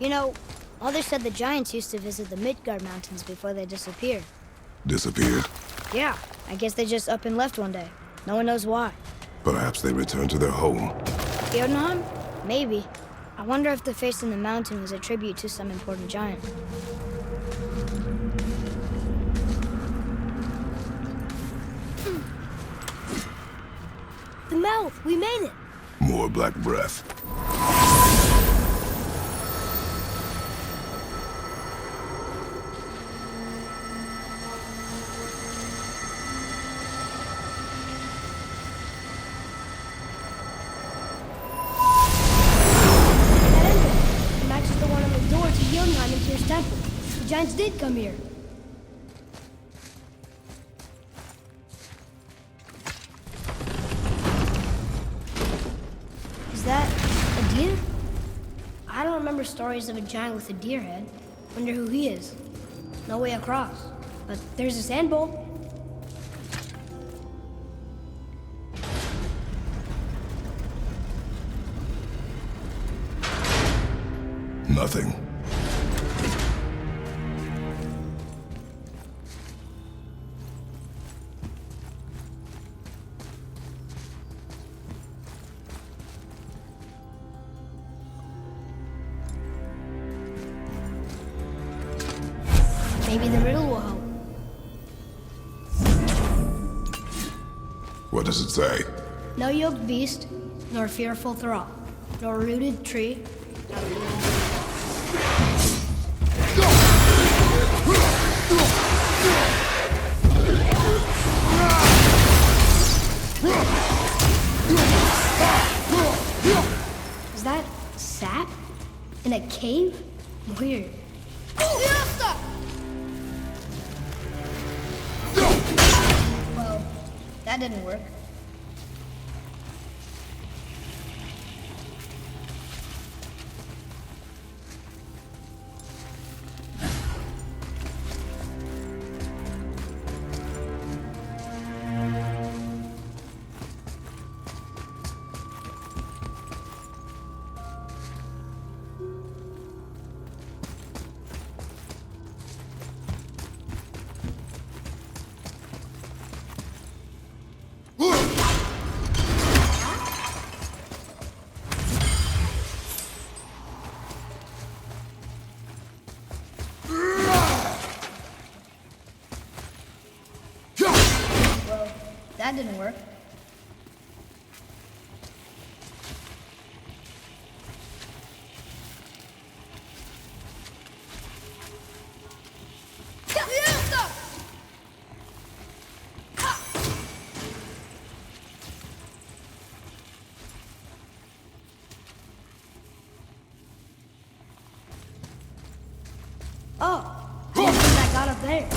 You know, Mother said the giants used to visit the Midgard Mountains before they disappeared. Disappeared? Yeah, I guess they just up and left one day. No one knows why. Perhaps they returned to their home. Jotunheim? Maybe. I wonder if the face in the mountain was a tribute to some important giant. The mouth! We made it! More black breath. That emblem! It matches the one on the door to Jotunheim and Tyr's temple. The giants did come here. Is that a deer? I don't remember stories of a giant with a deer head. Wonder who he is. No way across. But there's a sand bowl. Nothing. Maybe the riddle will help. What does it say? No yoked beast, nor fearful thrall, nor rooted tree. Is that sap? In a cave? Weird. Well, that didn't work. Well, that didn't work. Oh, look what that got up there.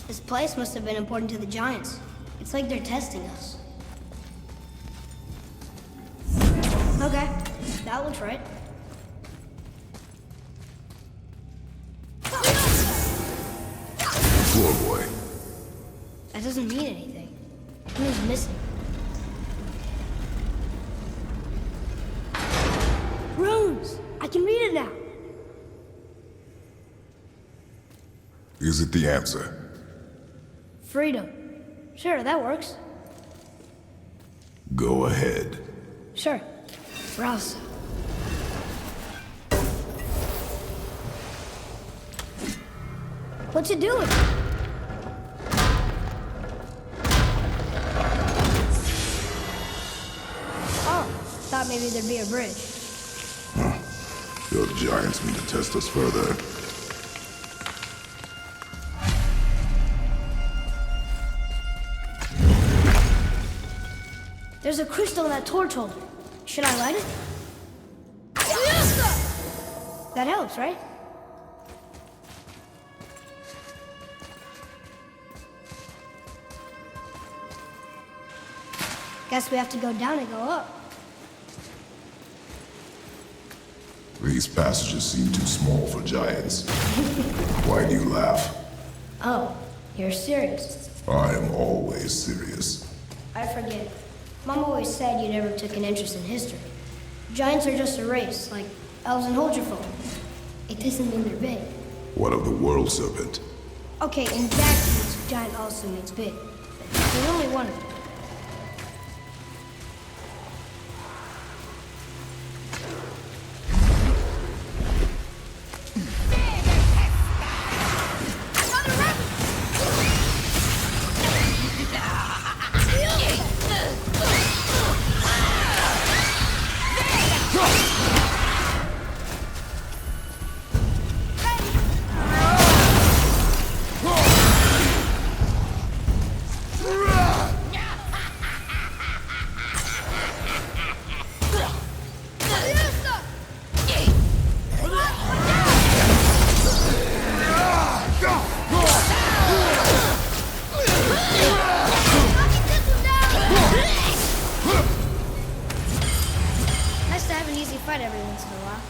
This place must have been important to the giants. It's like they're testing us. Okay, that looks right. Floor boy. That doesn't mean anything. Something's missing. Runes! I can read it now. Is it the answer? Freedom. Sure, that works. Go ahead. Sure. Browse. What's it doing? Oh, thought maybe there'd be a bridge. Those giants mean to test us further. There's a crystal in that torch holder. Should I light it? That helps, right? Guess we have to go down and go up. These passages seem too small for giants. Why do you laugh? Oh, you're serious. I am always serious. I forget. Mom always said you never took an interest in history. Giants are just a race, like elves and Holgerfolk. It doesn't mean they're big. What of the world serpent? Okay, in that case, giant also means big. But there's only one of them. Nice to have an easy fight every once in a while.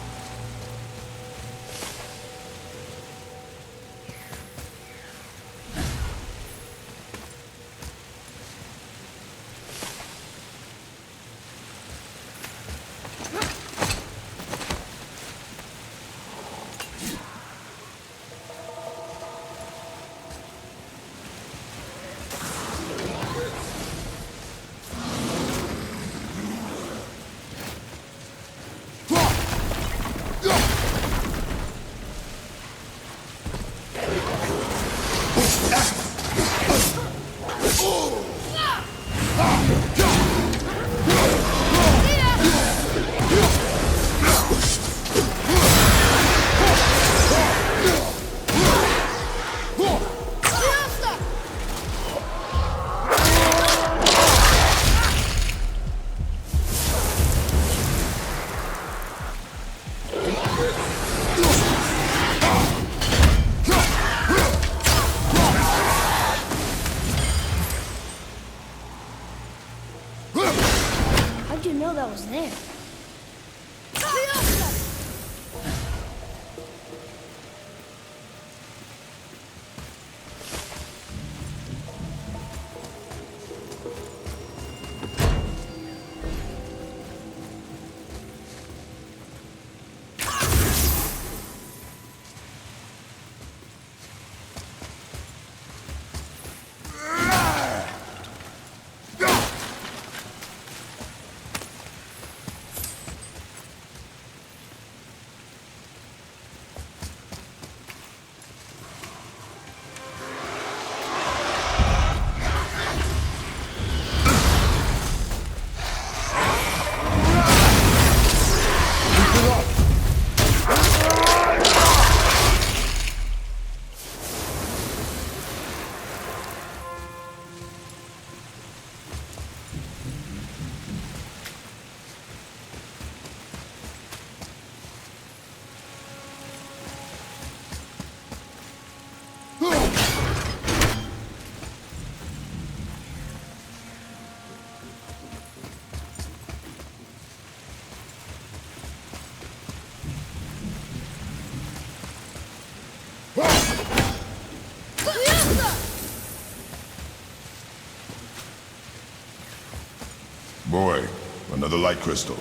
How'd you know that was there? Boy, another light crystal.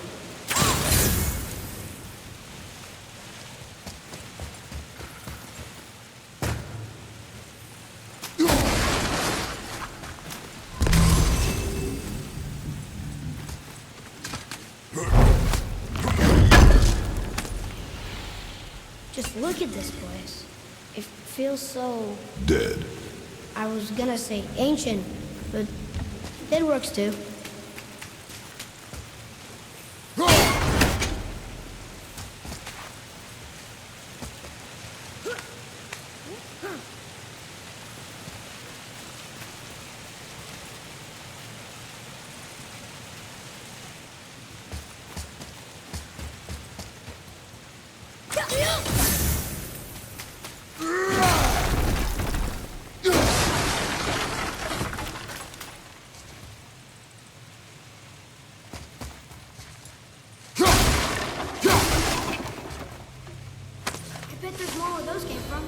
Just look at this place. It feels so... Dead. I was gonna say ancient, but it works too. I bet there's more where those came from.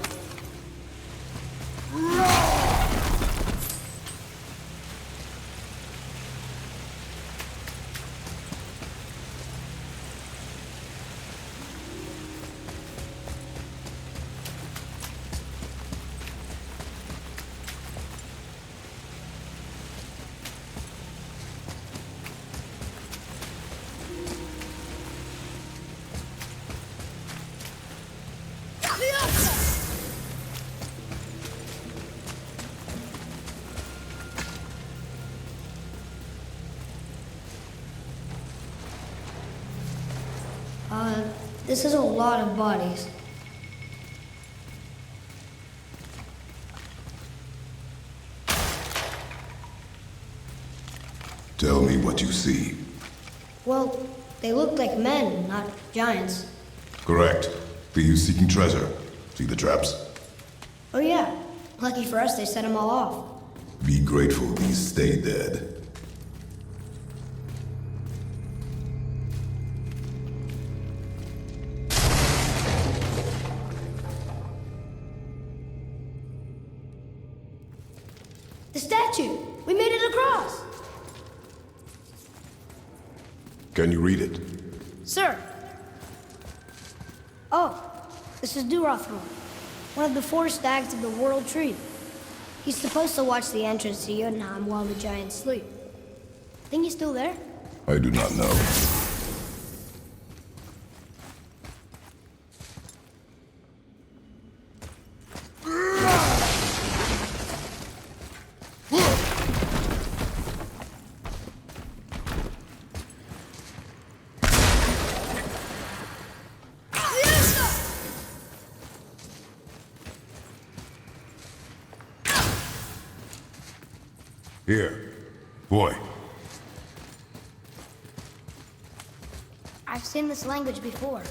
This is a lot of bodies. Tell me what you see. Well, they look like men, not giants. Correct. Thieves seeking treasure. See the traps? Oh yeah, lucky for us they set them all off. Be grateful these stay dead. The statue! We made it across! Can you read it? Sir! Oh, this is Durothor, one of the 4 stags of the World Tree. He's supposed to watch the entrance to Jotunheim while the giants sleep. Think he's still there? I do not know. Here, boy. I've seen this language before.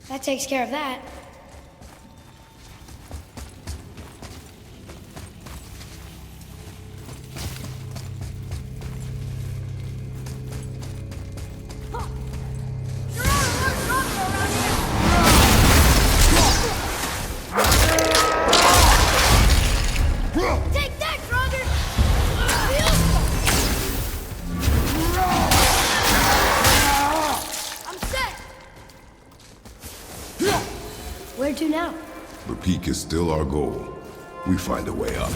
That takes care of that. Take that, Roger! I'm set! Where to now? The peak is still our goal. We find a way up.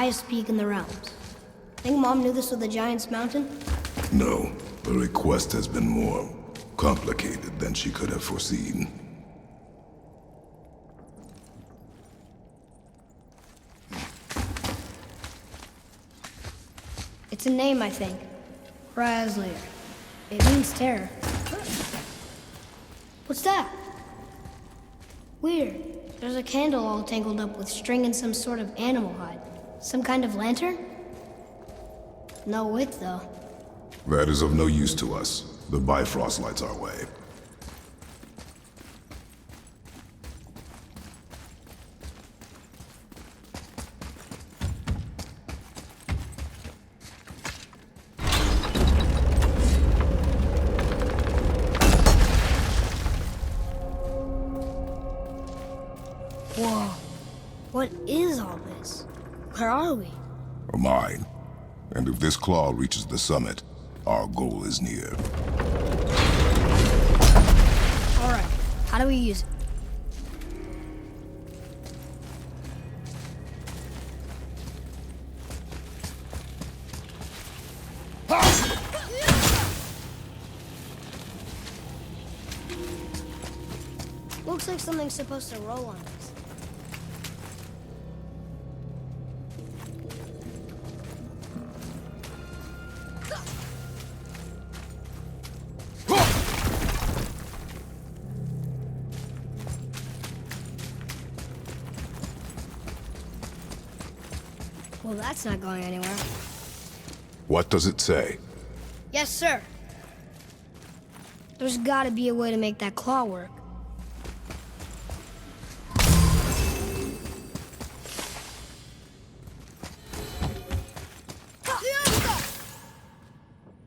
highest peak in the realms. Think Mom knew this was the Giant's Mountain? No, the request has been more complicated than she could have foreseen. It's a name, I think. Raslier. It means terror. What's that? Weird. There's a candle all tangled up with string and some sort of animal hide. Some kind of lantern? No wick, though. That is of no use to us. The Bifrost lights our way. Whoa. What is all this? Where are we? Mine. And if this claw reaches the summit, our goal is near. Alright, how do we use it? Looks like something's supposed to roll on us. Well, that's not going anywhere. What does it say? Yes, sir. There's gotta be a way to make that claw work.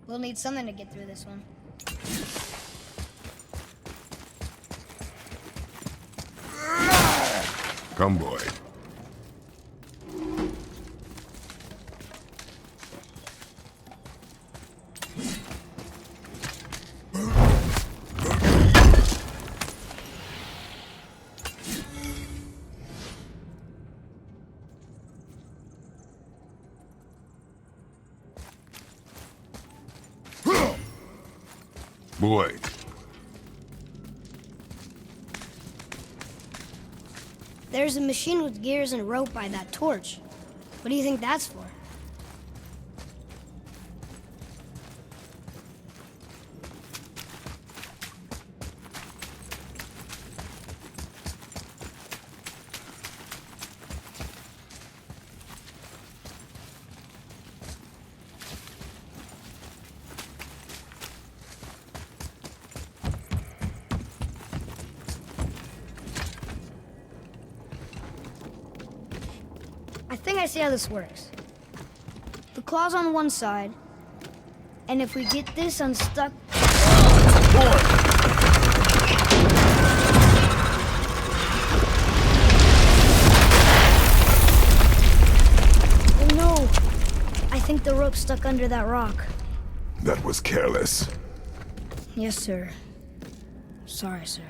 We'll need something to get through this one. Come, boy. Boy. There's a machine with gears and rope by that torch. What do you think that's for? I think I see how this works. The claw's on one side, and if we get this unstuck... Oh no! I think the rope's stuck under that rock. That was careless. Yes, sir. Sorry, sir.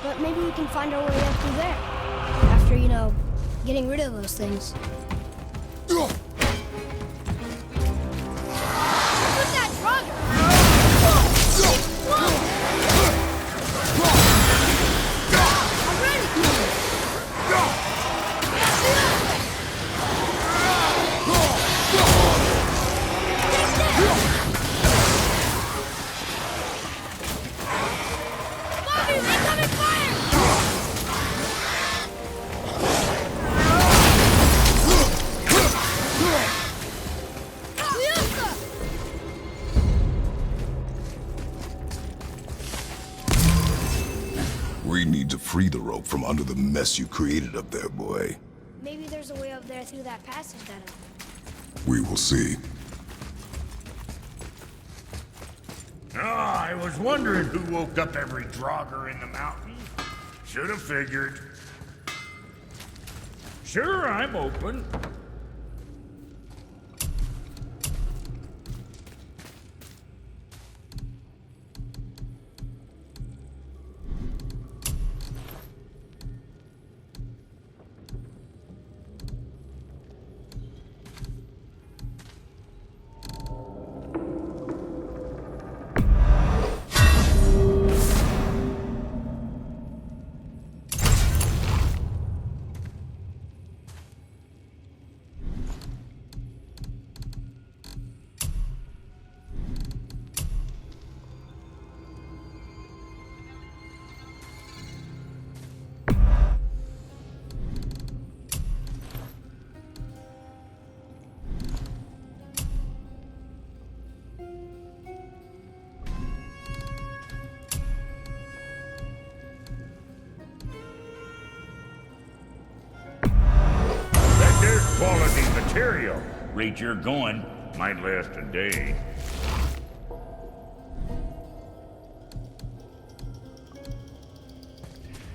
But maybe we can find our way up through there. After, getting rid of those things. What's that drug? I'm ready. We need to free the rope from under the mess you created up there, boy. Maybe there's a way up there through that passage that We will see. I was wondering who woke up every drogger in the mountain. Should have figured. Sure, I'm open. material. Rate you're going, might last a day.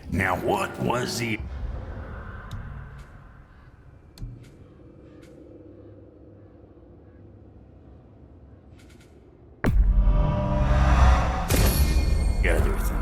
Now what was the... other thing?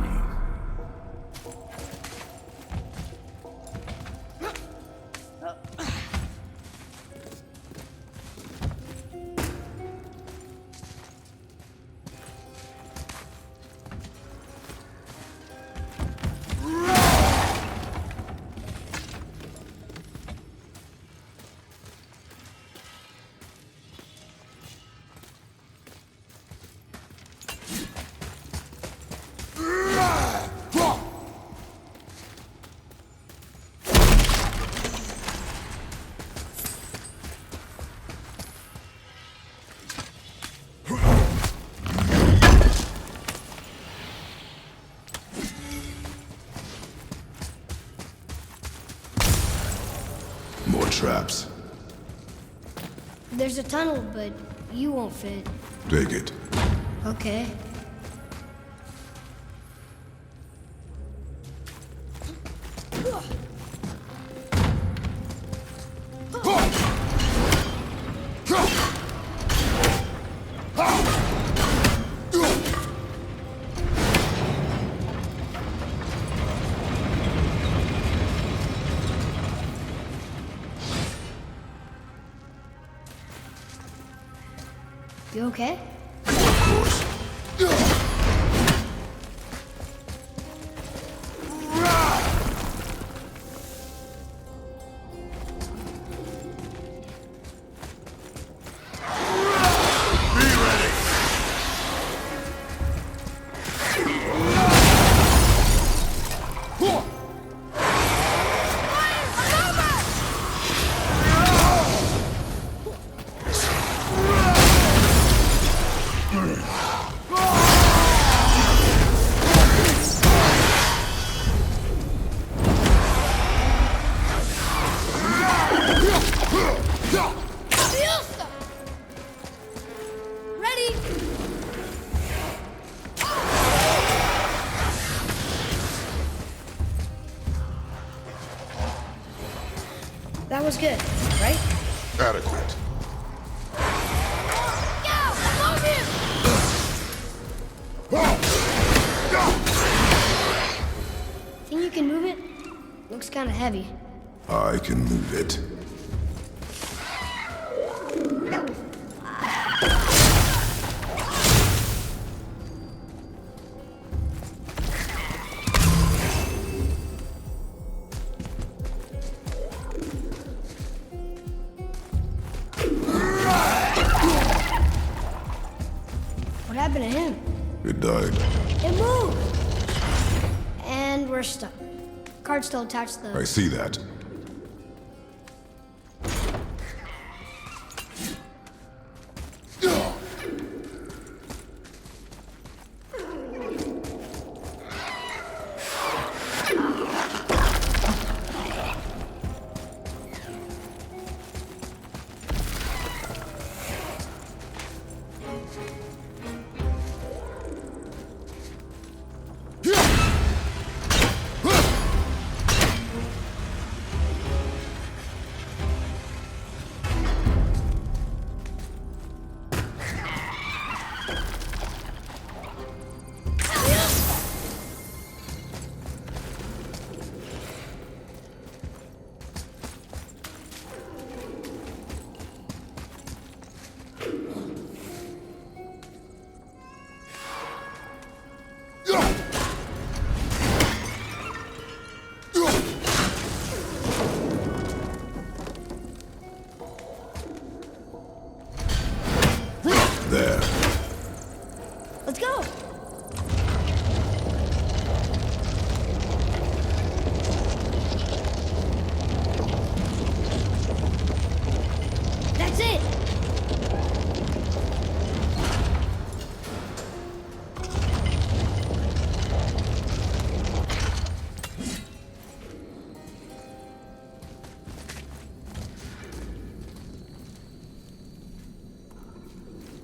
More traps. There's a tunnel, but you won't fit. Take it. Okay. You okay? Of course. Ready? That was good, right? Adequate. Think you can move it? Looks kind of heavy. I can move it. What happened to him? It died. It moved! And we're stuck. Card's still attached to I the... see that.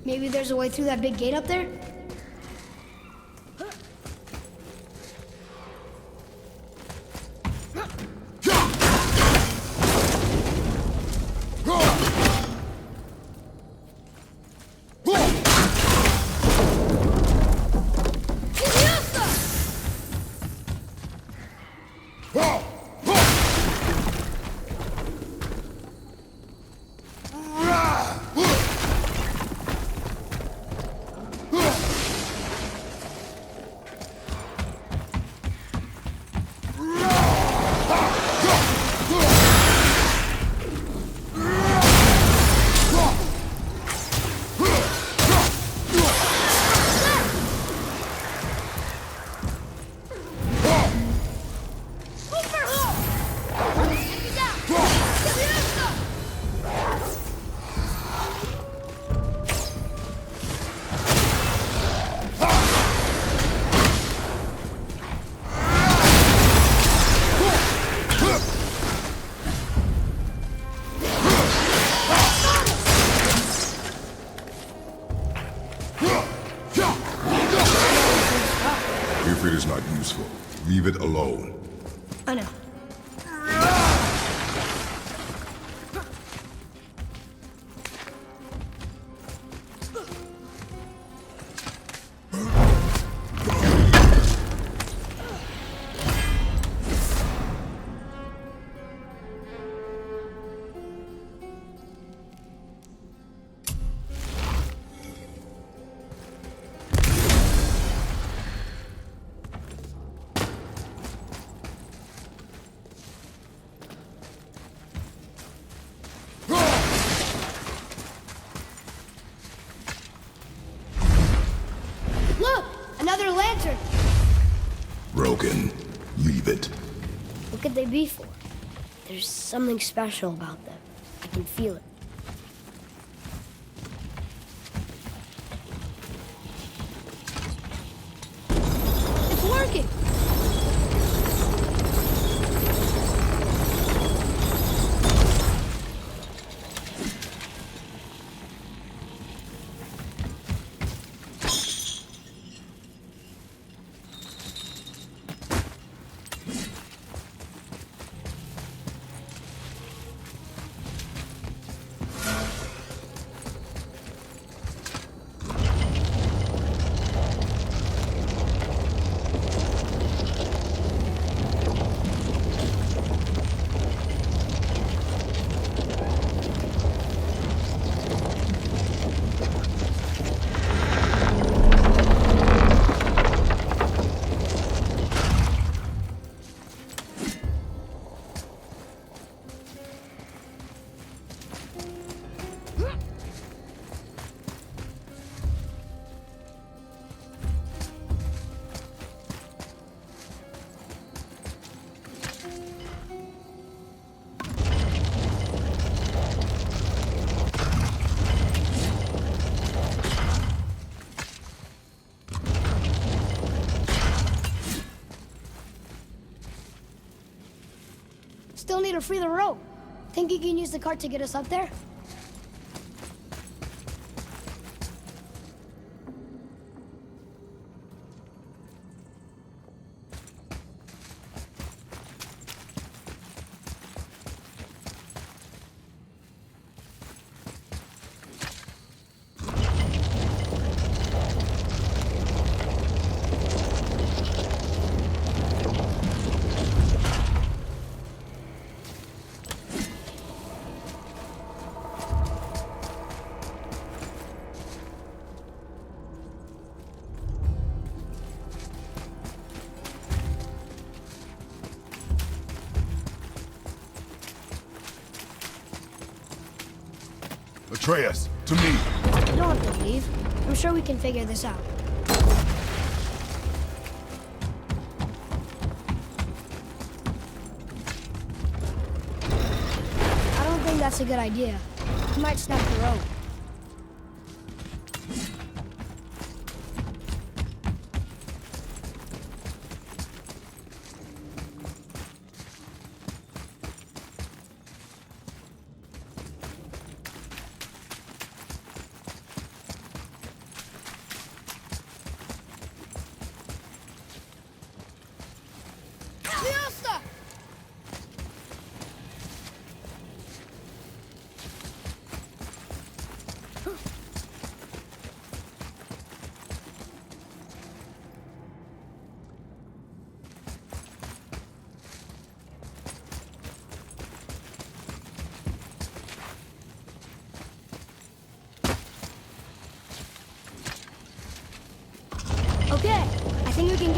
Maybe there's a way through that big gate up there? If it is not useful, leave it alone. I know. Look! Another lantern! Broken. Leave it. What could they be for? There's something special about them. I can feel it. It's working! Still need to free the rope. Think you can use the cart to get us up there? Atreus, to me. You don't have to leave. I'm sure we can figure this out. I don't think that's a good idea. You might snap the rope.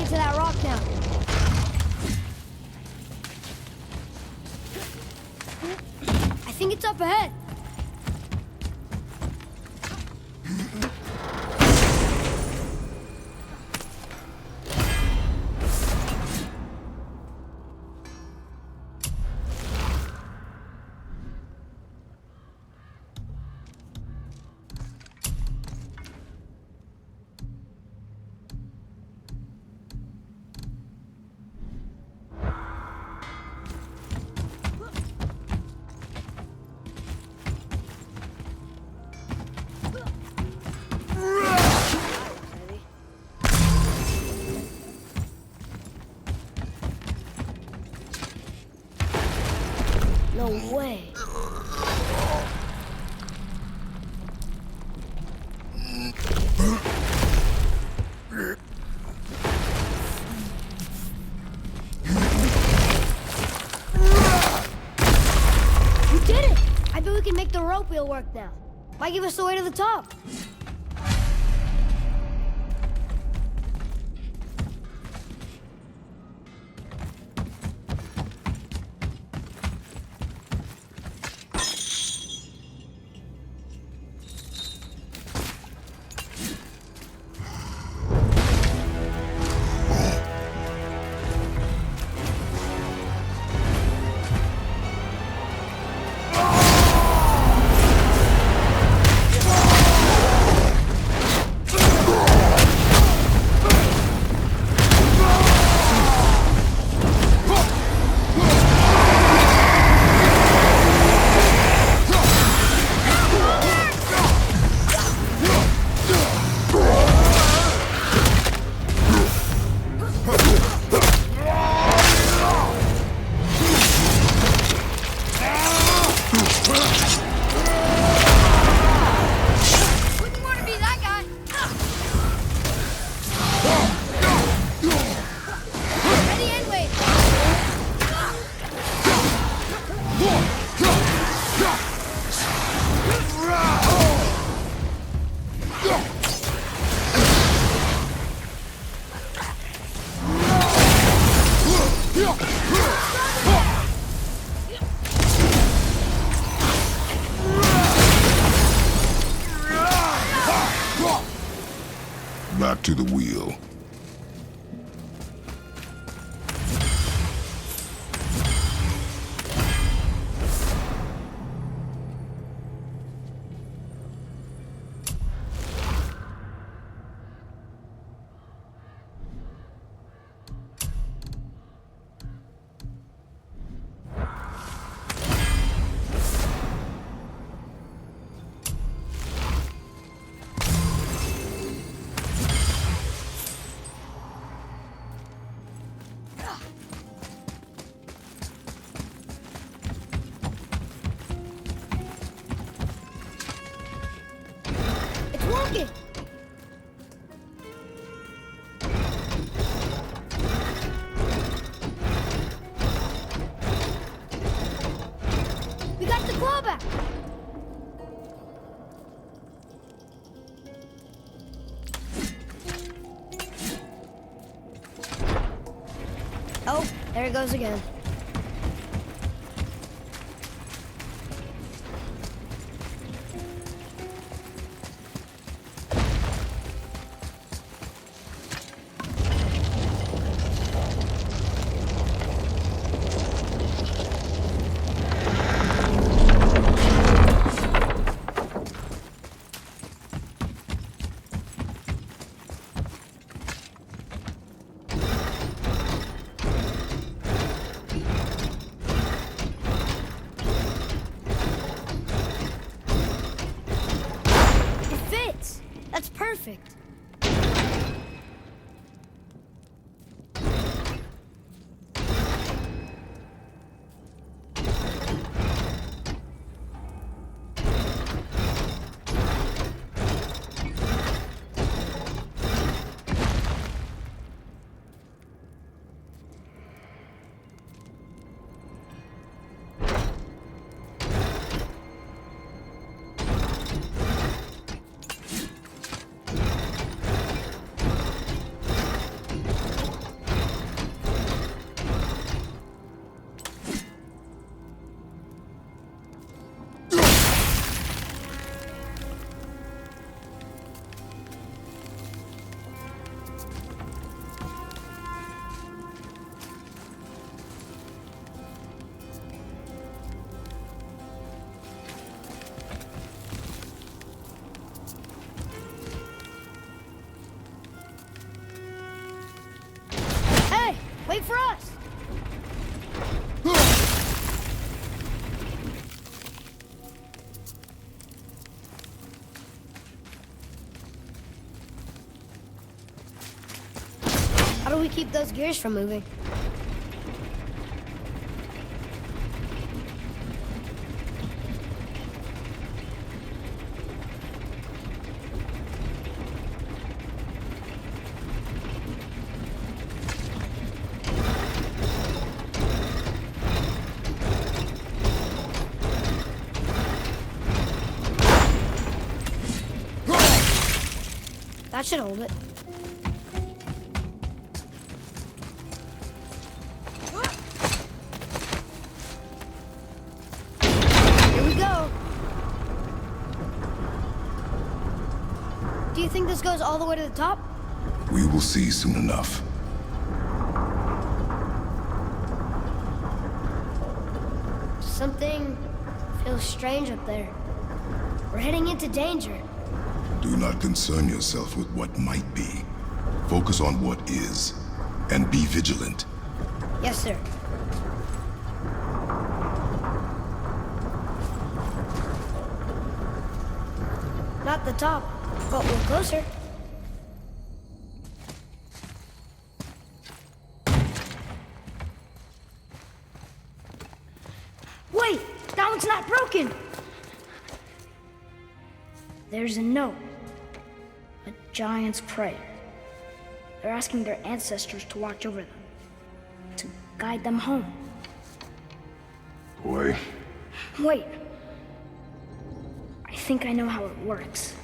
to that rock now. I think it's up ahead. No way. You did it! I bet we can make the rope wheel work now. Might give us the way to the top. Back to the wheel. Working! We got the claw back! Oh, there it goes again. to keep those gears from moving. That should hold it. Here we go. Do you think this goes all the way to the top? We will see soon enough. Something feels strange up there. We're heading into danger. Do not concern yourself with what might be. Focus on what is, and be vigilant. Yes, sir. Not the top, but we're closer. Wait! That one's not broken! There's a note. A giant's prayer. They're asking their ancestors to watch over them. To guide them home. Boy, Wait. I think I know how it works.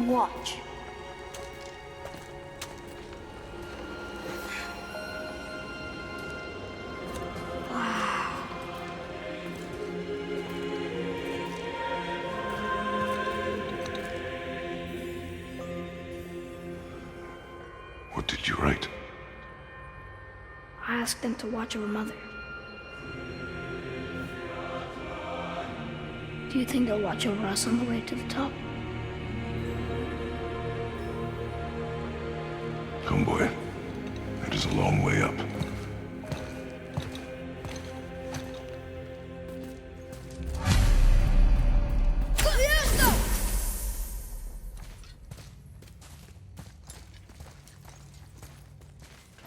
Watch. what did you write? I asked them to watch over Mother. Do you think they'll watch over us on the way to the top? Come, boy. It is a long way up.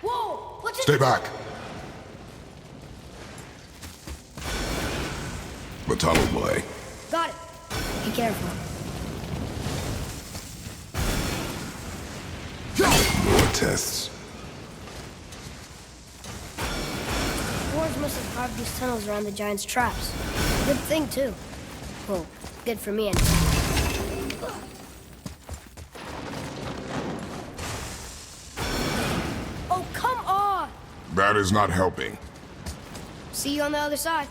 Whoa! What's Stay back. The tunnel, boy. Got it. Be careful. More tests. Dwarves must have carved these tunnels around the giant's traps. Good thing, too. Well, good for me and... Oh, come on! That is not helping. See you on the other side.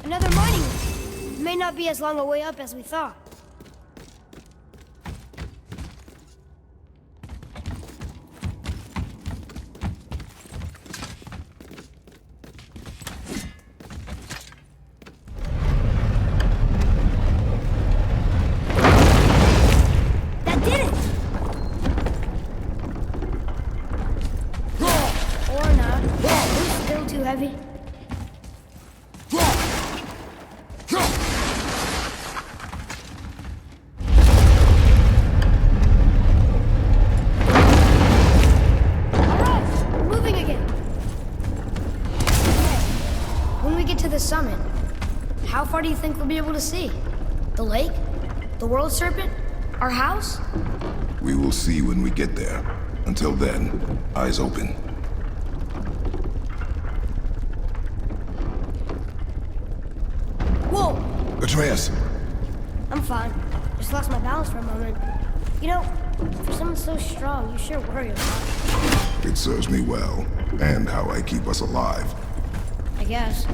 Another mining room. It may not be as long a way up as we thought. That did it! Or not. It's still too heavy. far do you think we'll be able to see? The lake? The world serpent? Our house? We will see when we get there. Until then, eyes open. Whoa! Atreus! I'm fine. Just lost my balance for a moment. You know, for someone so strong, you sure worry a lot. It serves me well, and how I keep us alive. I guess.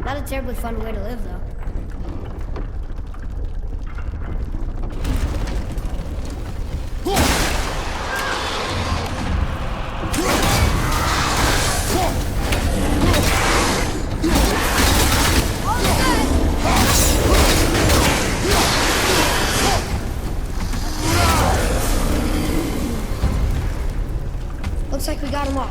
Not a terribly fun way to live, though. Looks like we got him all.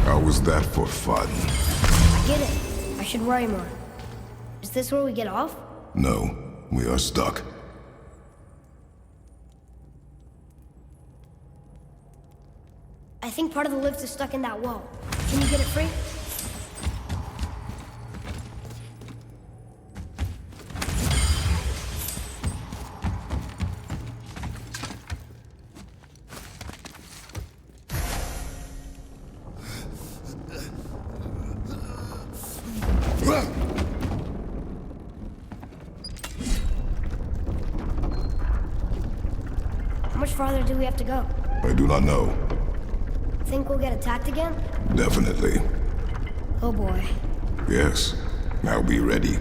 How was that for fun? I get it. I should worry more. Is this where we get off? No, we are stuck. I think part of the lift is stuck in that wall. Can you get it free? How much farther do we have to go? I do not know. Think we'll get attacked again? Definitely. Oh boy. Yes. Now be ready.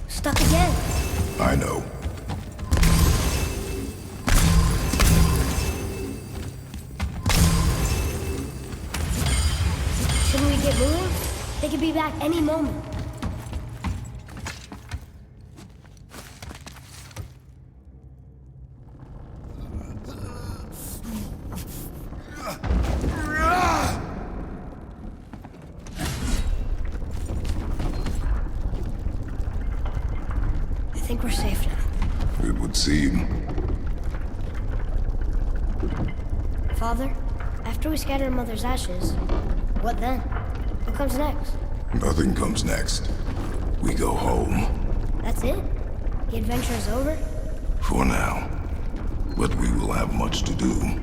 Stuck again. I know. Shouldn't we get moving? They could be back any moment. I think we're safe now. It would seem. Father, after we scatter Mother's ashes, what then? What comes next? Nothing comes next. We go home. That's it? The adventure is over? For now. But we will have much to do.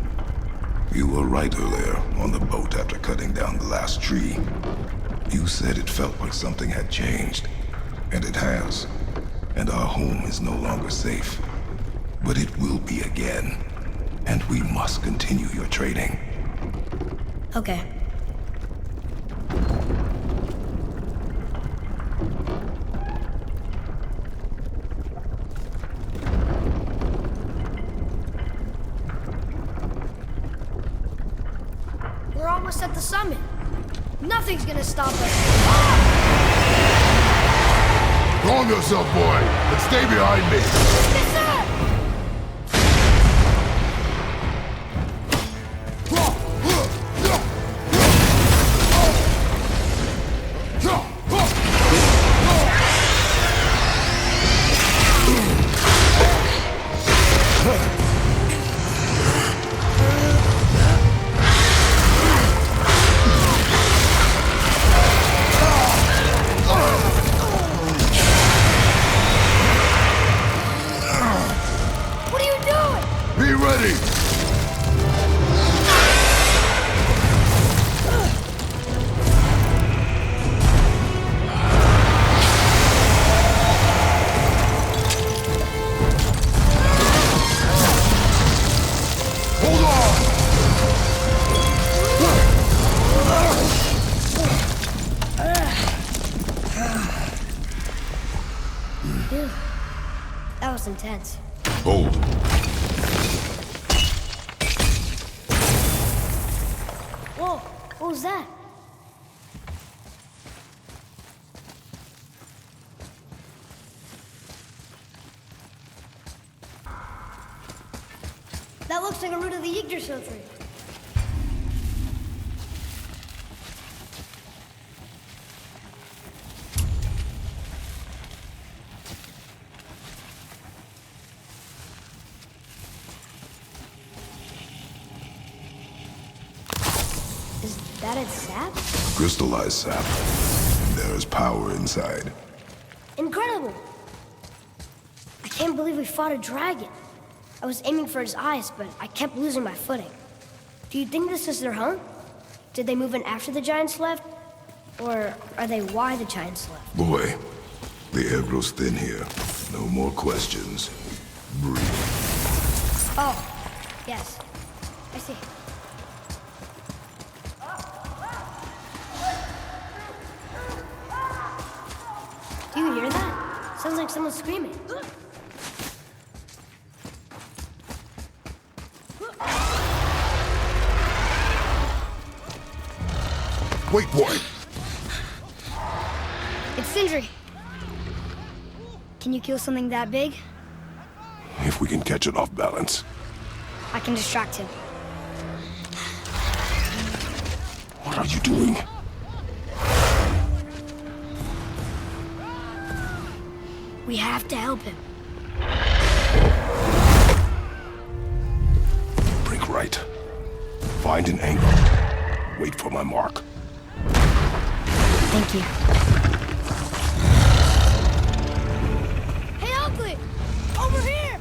You were right earlier on the boat after cutting down the last tree. You said it felt like something had changed. And it has. And our home is no longer safe. but it will be again. And we must continue your training. Okay. We're almost at the summit. Nothing's gonna stop us. Calm yourself, boy, and stay behind me. Yes, sir! What are you doing? Be ready. Hold on. Phew. That was intense. Hold. Whoa, what was that? That looks like a root of the Yggdrasil tree. Is that its sap? Crystallized sap. There is power inside. Incredible! I can't believe we fought a dragon. I was aiming for his eyes, but I kept losing my footing. Do you think this is their home? Did they move in after the giants left? Or are they why the giants left? Boy, the air grows thin here. No more questions. Breathe. Oh, yes. I see. Do you hear that? Sounds like someone screaming. Wait, boy. It's Sindri. Can you kill something that big? If we can catch it off balance. I can distract him. What are you doing? We have to help him. Break right. Find an angle. Wait for my mark. Thank you. Hey, Ugly! Over here!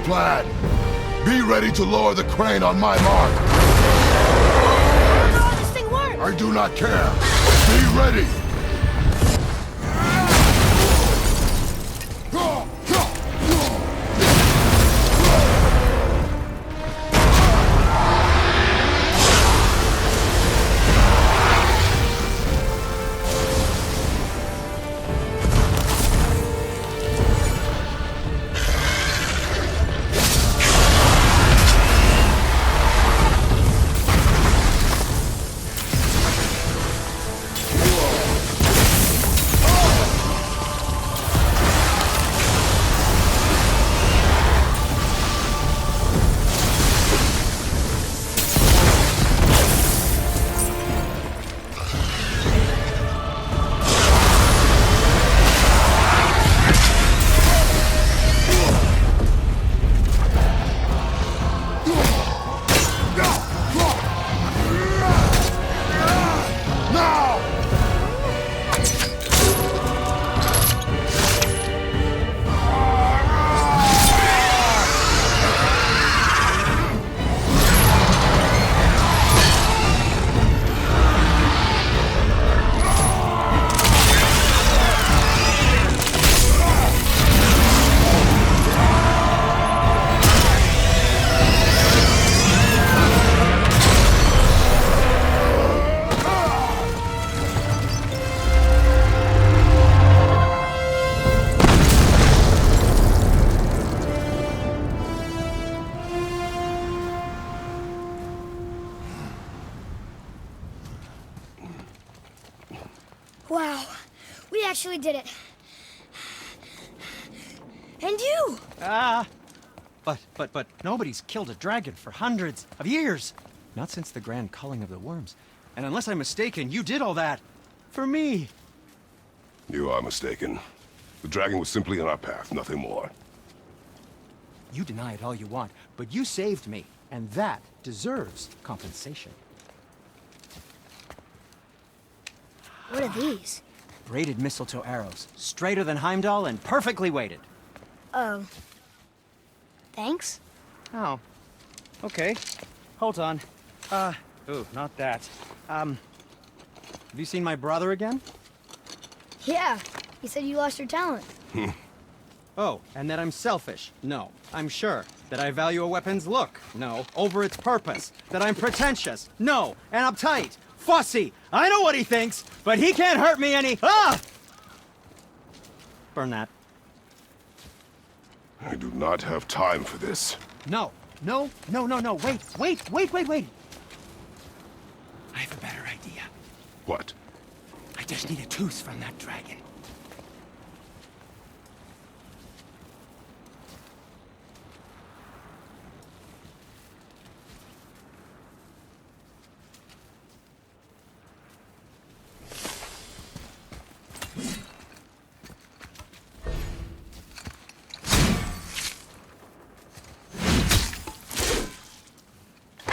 plan. Be ready to lower the crane on my mark. How does this thing work? I do not care. Be ready. Wow, we actually did it. And you! But nobody's killed a dragon for hundreds of years. Not since the grand culling of the worms. And unless I'm mistaken, you did all that for me. You are mistaken. The dragon was simply in our path, nothing more. You deny it all you want, but you saved me, and that deserves compensation. What are these? Braided mistletoe arrows, straighter than Heimdall and perfectly weighted. Oh. Thanks? Oh. Okay. Hold on. Ooh, not that. Have you seen my brother again? Yeah, he said you lost your talent. Oh, and that I'm selfish? No, I'm sure. That I value a weapon's look? No, over its purpose. That I'm pretentious? No, and uptight. Fussy! I know what he thinks, but he can't hurt me any— Ah! Burn that. I do not have time for this. No. Wait. I have a better idea. What? I just need a tooth from that dragon.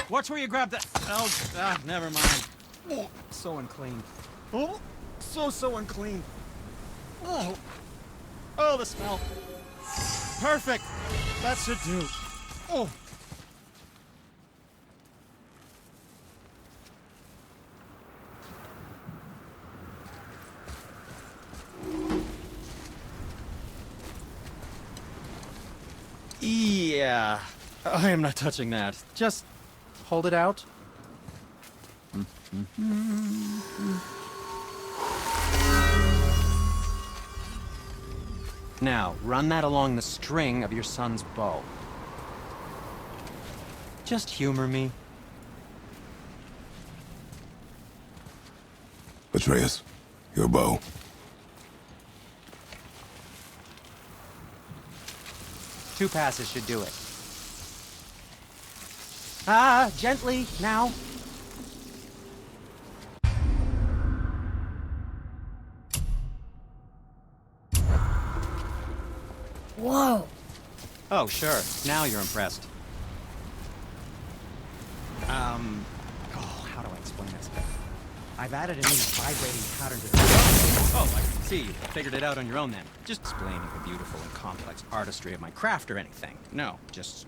Watch where you grab that. Oh, never mind. Oh, so unclean. Oh, so unclean. Oh, the smell. Perfect. That should do. Oh. Yeah, I am not touching that. Just hold it out. Now, run that along the string of your son's bow. Just humor me. Atreus, your bow. Two passes should do it. Gently, now. Whoa. Oh, sure. Now you're impressed. Oh, how do I explain this? I've added a new vibrating pattern to the... Oh, I see. You figured it out on your own then. Just explaining the beautiful and complex artistry of my craft or anything. No, just...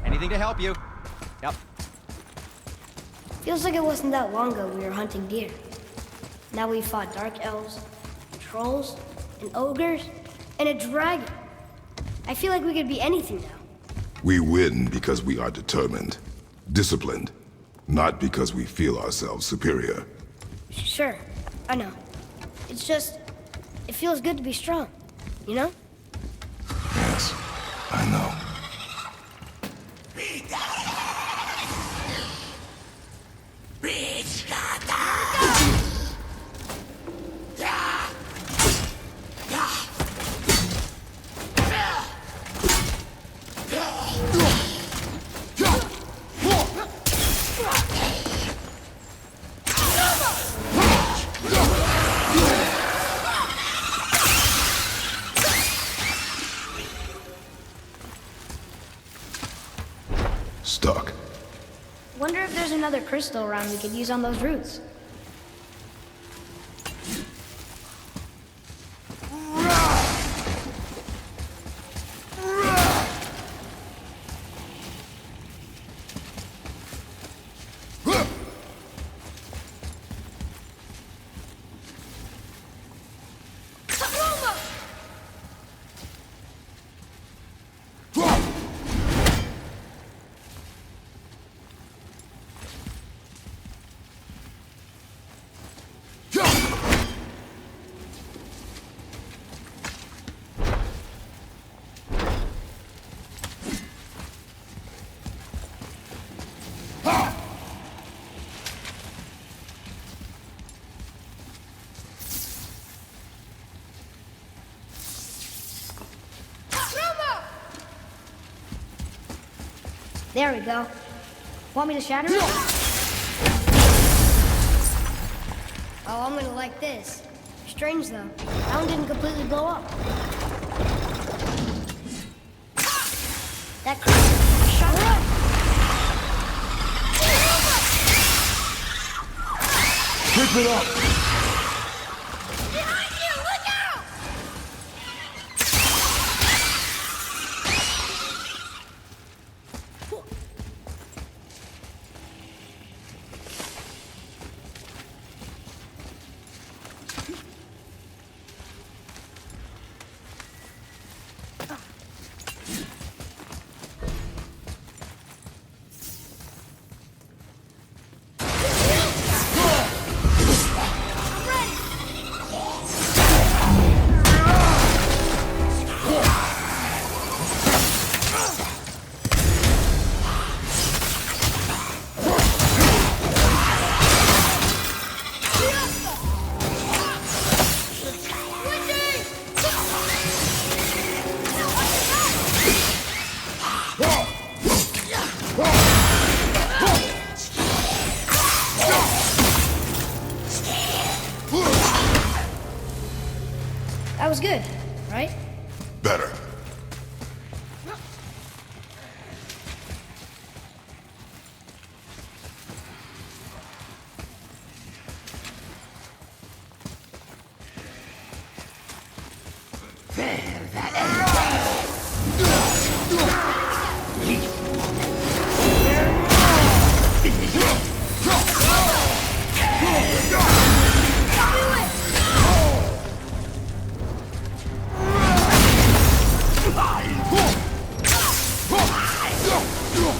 Anything to help you. Yep. Feels like it wasn't that long ago we were hunting deer. Now we fought dark elves, trolls, and ogres, and a dragon. I feel like we could be anything now. We win because we are determined, disciplined, not because we feel ourselves superior. Sure, I know. It's just, it feels good to be strong, you know? Yes, I know. Stuck. Wonder if there's another crystal around we could use on those roots. There we go. Want me to shatter it? Oh, I'm gonna like this. Strange though. That one didn't completely blow up. That crystal shot it up. Keep it up! Behind you! Look out! That was good, right? Better. Look!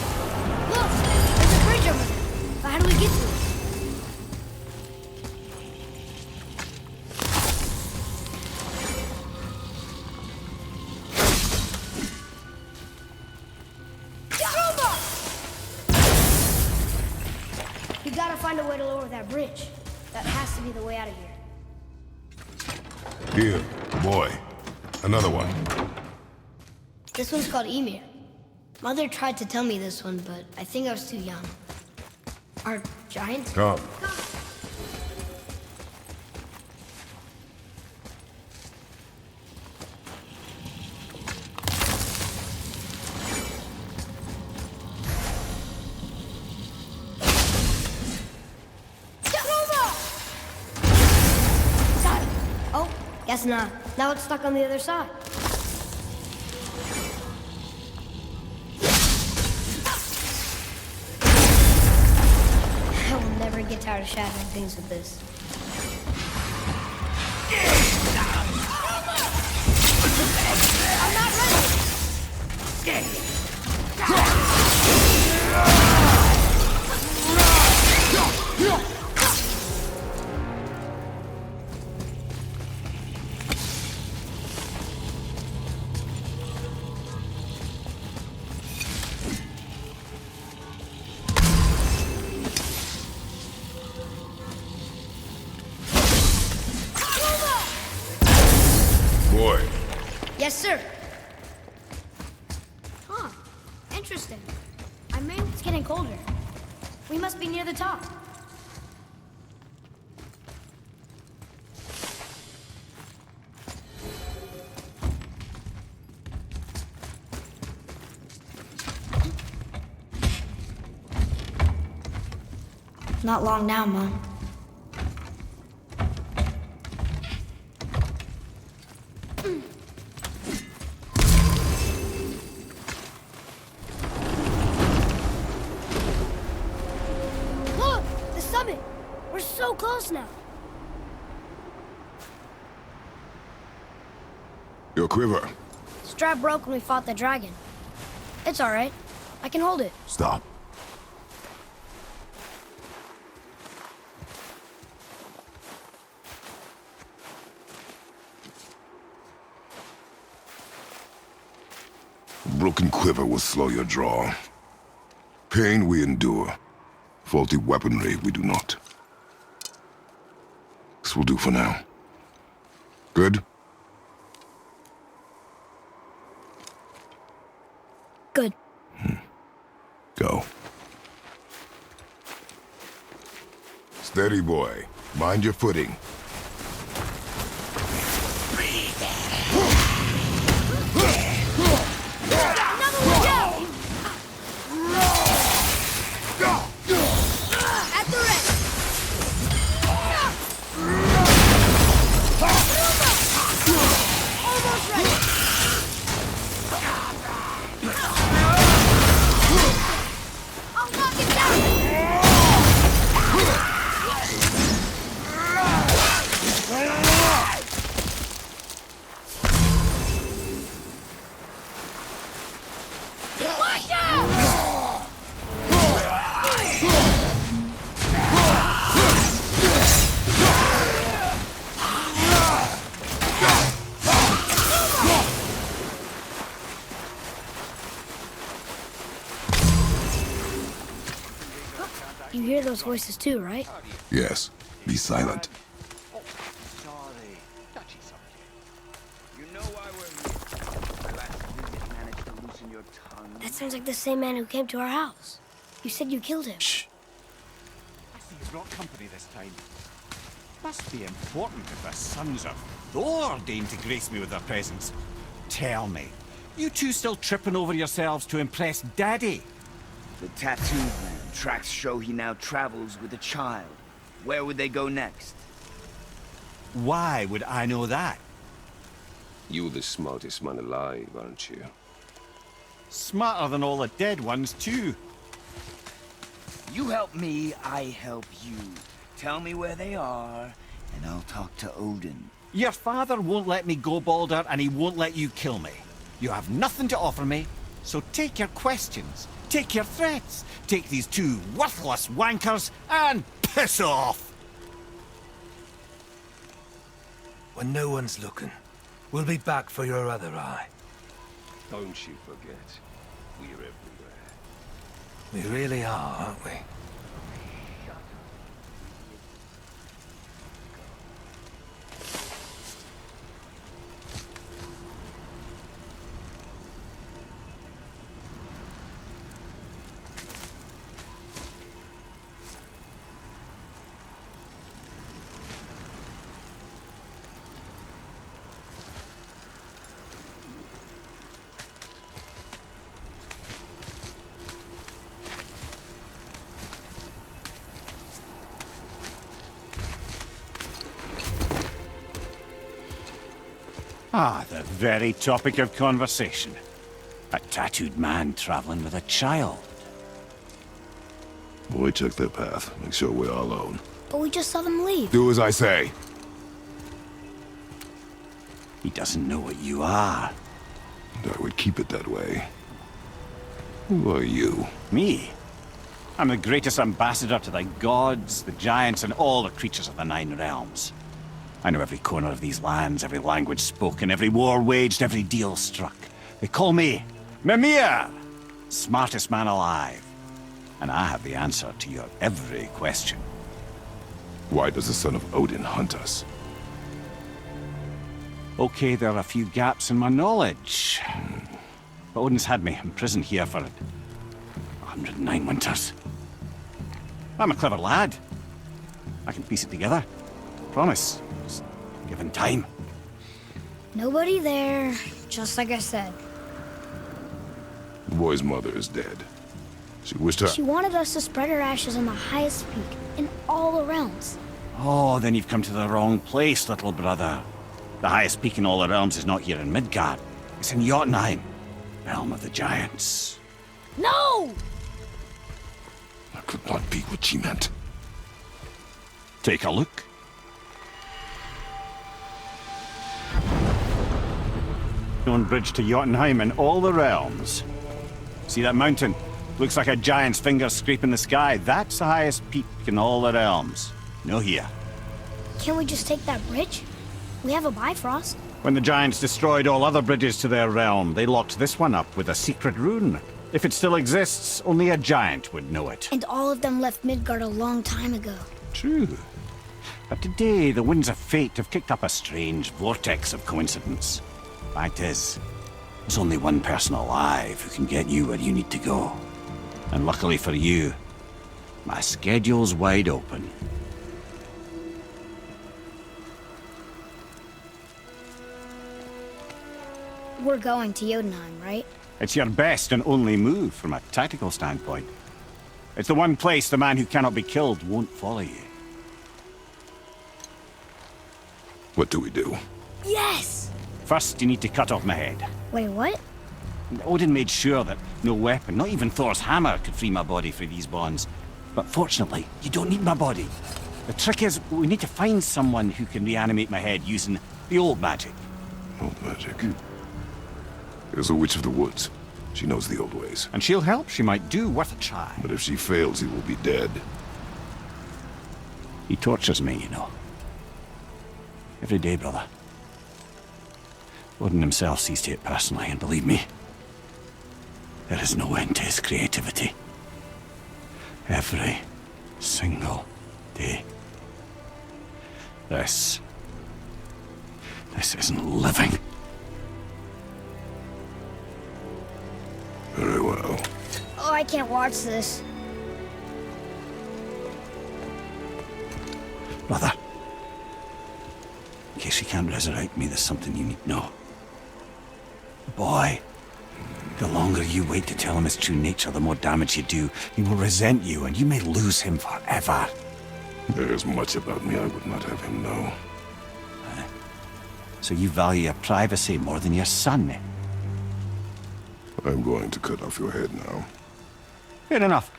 There's a bridge over there. But how do we get to it? find a way to lower that bridge. That has to be the way out of here. Here, boy. Another one. This one's called Emir. Mother tried to tell me this one, but I think I was too young. Are giants? Come. Oh, guess not. Now it's stuck on the other side. I will never get tired of shattering things with this. I'm not ready! Boy. Yes, sir. Huh. Interesting. I mean, it's getting colder. We must be near the top. Not long now, Mom. Look! The summit! We're so close now. Your quiver. Strap broke when we fought the dragon. It's all right. I can hold it. Stop. A broken quiver will slow your draw. Pain we endure. Faulty weaponry we do not. This will do for now. Good? Good. Go. Steady, boy. Mind your footing. At the ready! Almost ready! I'll knock it down! Watch out! You hear those voices too, right? Yes. Be silent. Sorry. Touchy subject. You know why we're here. My last visit managed to loosen your tongue. That sounds like the same man who came to our house. You said you killed him. Shh. I see he's brought company this time. Must be important if the sons of Thor deign to grace me with their presence. Tell me, you two still tripping over yourselves to impress Daddy? The tattooed man. Tracks show he now travels with a child. Where would they go next? Why would I know that? You're the smartest man alive, aren't you? Smarter than all the dead ones, too. You help me, I help you. Tell me where they are, and I'll talk to Odin. Your father won't let me go, Balder, and he won't let you kill me. You have nothing to offer me, so take your questions, take your threats, take these two worthless wankers, and piss off! When no one's looking, we'll be back for your other eye. Don't you forget, we're everywhere. We really are, aren't we? Ah, the very topic of conversation. A tattooed man traveling with a child. Boy, check their path. Make sure we're all alone. But we just saw them leave. Do as I say. He doesn't know what you are. And I would keep it that way. Who are you? Me? I'm the greatest ambassador to the gods, the giants, and all the creatures of the Nine Realms. I know every corner of these lands, every language spoken, every war waged, every deal struck. They call me Mimir, smartest man alive. And I have the answer to your every question. Why does the son of Odin hunt us? Okay, there are a few gaps in my knowledge. But Odin's had me imprisoned here for 109 winters. I'm a clever lad. I can piece it together. Promise. Just given time. Nobody there, just like I said. The boy's mother is dead. She wished her... She wanted us to spread her ashes on the highest peak in all the realms. Oh, then you've come to the wrong place, little brother. The highest peak in all the realms is not here in Midgard. It's in Jotunheim, realm of the giants. No! That could not be what she meant. Take a look. Known bridge to Jotunheim in all the realms. See that mountain? Looks like a giant's finger scraping the sky. That's the highest peak in all the realms. No here. Can't we just take that bridge? We have a Bifrost. When the giants destroyed all other bridges to their realm, they locked this one up with a secret rune. If it still exists, only a giant would know it. And all of them left Midgard a long time ago. True. But today, the winds of fate have kicked up a strange vortex of coincidence. Fact is, there's only one person alive who can get you where you need to go. And luckily for you, my schedule's wide open. We're going to Jotunheim, right? It's your best and only move from a tactical standpoint. It's the one place the man who cannot be killed won't follow you. What do we do? Yes! First, you need to cut off my head. Wait, what? Odin made sure that no weapon, not even Thor's hammer, could free my body from these bonds. But fortunately, you don't need my body. The trick is, we need to find someone who can reanimate my head using the old magic. Old magic? There's a witch of the woods. She knows the old ways. And she'll help. She might do. Worth a try. But if she fails, he will be dead. He tortures me, you know. Every day, brother. Odin himself sees to it personally, and believe me, there is no end to his creativity. Every single day. This isn't living. Very well. Oh, I can't watch this. Brother, in case you can't resurrect me, there's something you need to know. Boy, the longer you wait to tell him his true nature, the more damage you do. He will resent you, and you may lose him forever. There is much about me I would not have him know. So you value your privacy more than your son, eh? I'm going to cut off your head now. Fair enough.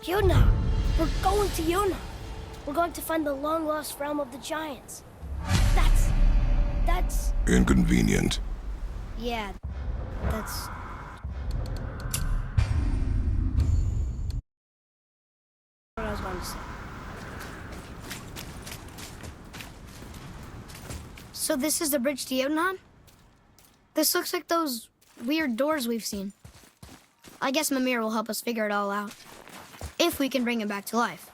Jotunheim! We're going to Jotunheim! We're going to find the long-lost realm of the giants. That's... Inconvenient. Yeah, that's... what I was going to say. So this is the bridge to Jotunheim? This looks like those weird doors we've seen. I guess Mimir will help us figure it all out. If we can bring him back to life.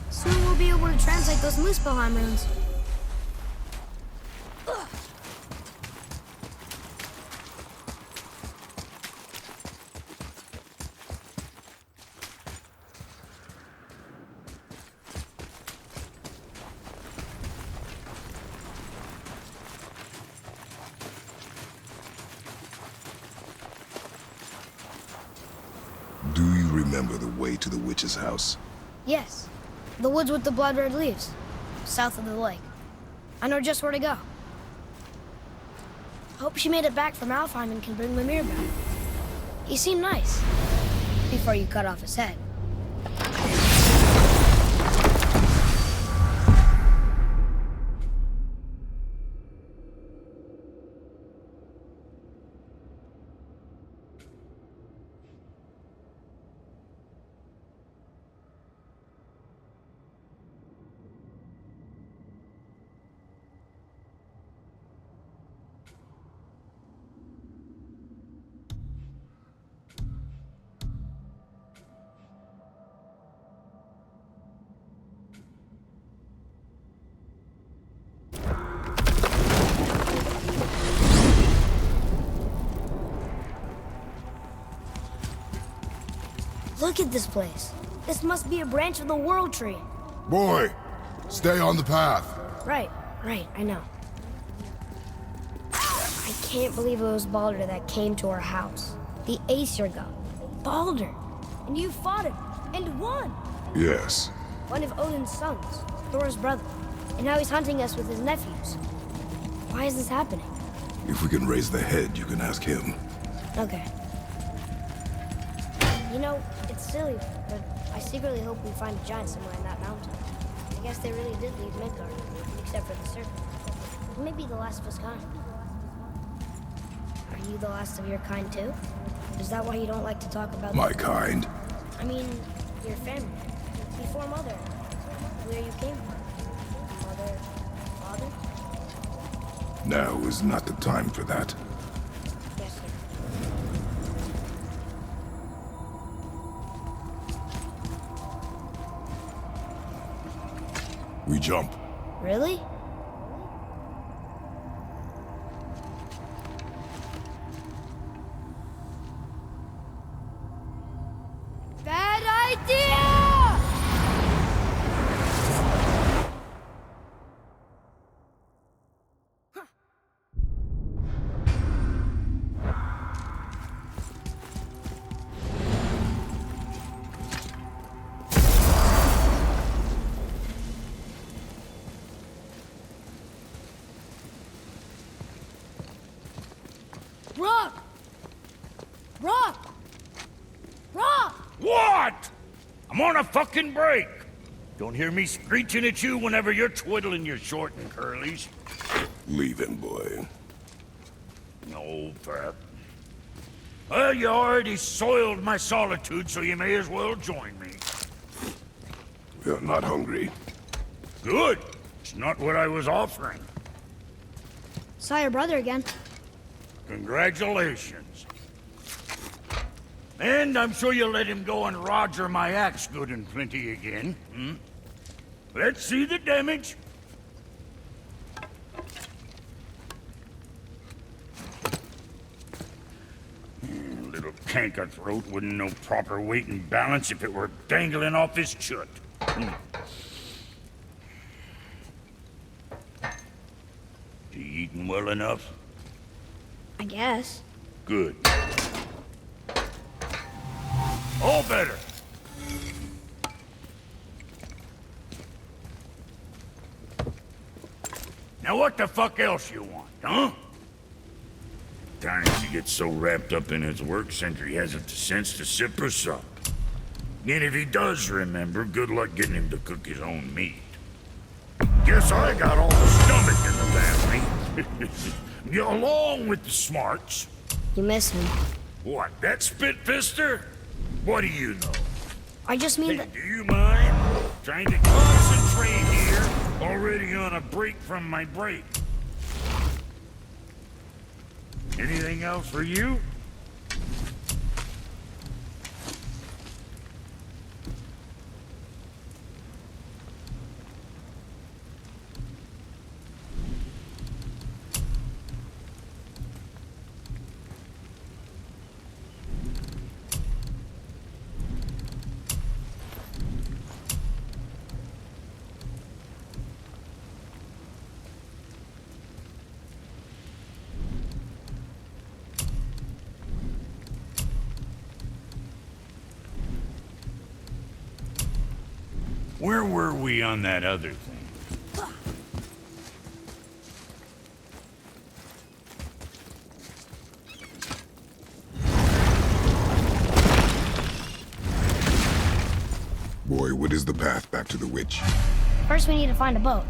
Soon we'll be able to translate those Muspelheim runes. remember the way to the witch's house? Yes. The woods with the blood red leaves. South of the lake. I know just where to go. Hope she made it back from Alfheim and can bring Mimir back. He seemed nice. Before you cut off his head. Look at this place. This must be a branch of the World Tree. Boy, stay on the path. Right, I know. I can't believe it was Baldur that came to our house. The Aesir god. Baldur! And you fought him, and won! Yes. One of Odin's sons, Thor's brother. And now he's hunting us with his nephews. Why is this happening? If we can raise the head, you can ask him. Okay. You know, it's silly, but I secretly hope we find a giant somewhere in that mountain. I guess they really did leave Midgard, except for the serpent. Maybe the last of his kind. Are you the last of your kind too? Is that why you don't like to talk about My kind? I mean, your family. Before Mother. Where you came from. Mother, father? Now is not the time for that. Yes, sir. We jump. Really? Bad idea! Rock! Rock! Rock! What? I'm on a fucking break. Don't hear me screeching at you whenever you're twiddling your short and curlies. Leave him, boy. No, Pep. Well, you already soiled my solitude, so you may as well join me. We're not hungry. Good. It's not what I was offering. Saw your brother again. Congratulations. And I'm sure you'll let him go and roger my axe good and plenty again. Hmm? Let's see the damage. Little canker throat wouldn't know proper weight and balance if it were dangling off his chut. Hmm. You eating well enough? I guess. Good. All better. Now what the fuck else you want, huh? Times he gets so wrapped up in his work, Sentry hasn't the sense to sip or sup. And if he does remember, good luck getting him to cook his own meat. Guess I got all the stomach in the family. Along with the smarts. You miss him. What, that spit-fister? What do you know? I just mean Hey, that... do you mind? Trying to concentrate here. Already on a break from my break. Anything else for you? Where were we on that other thing? Boy, what is the path back to the witch? First, we need to find a boat.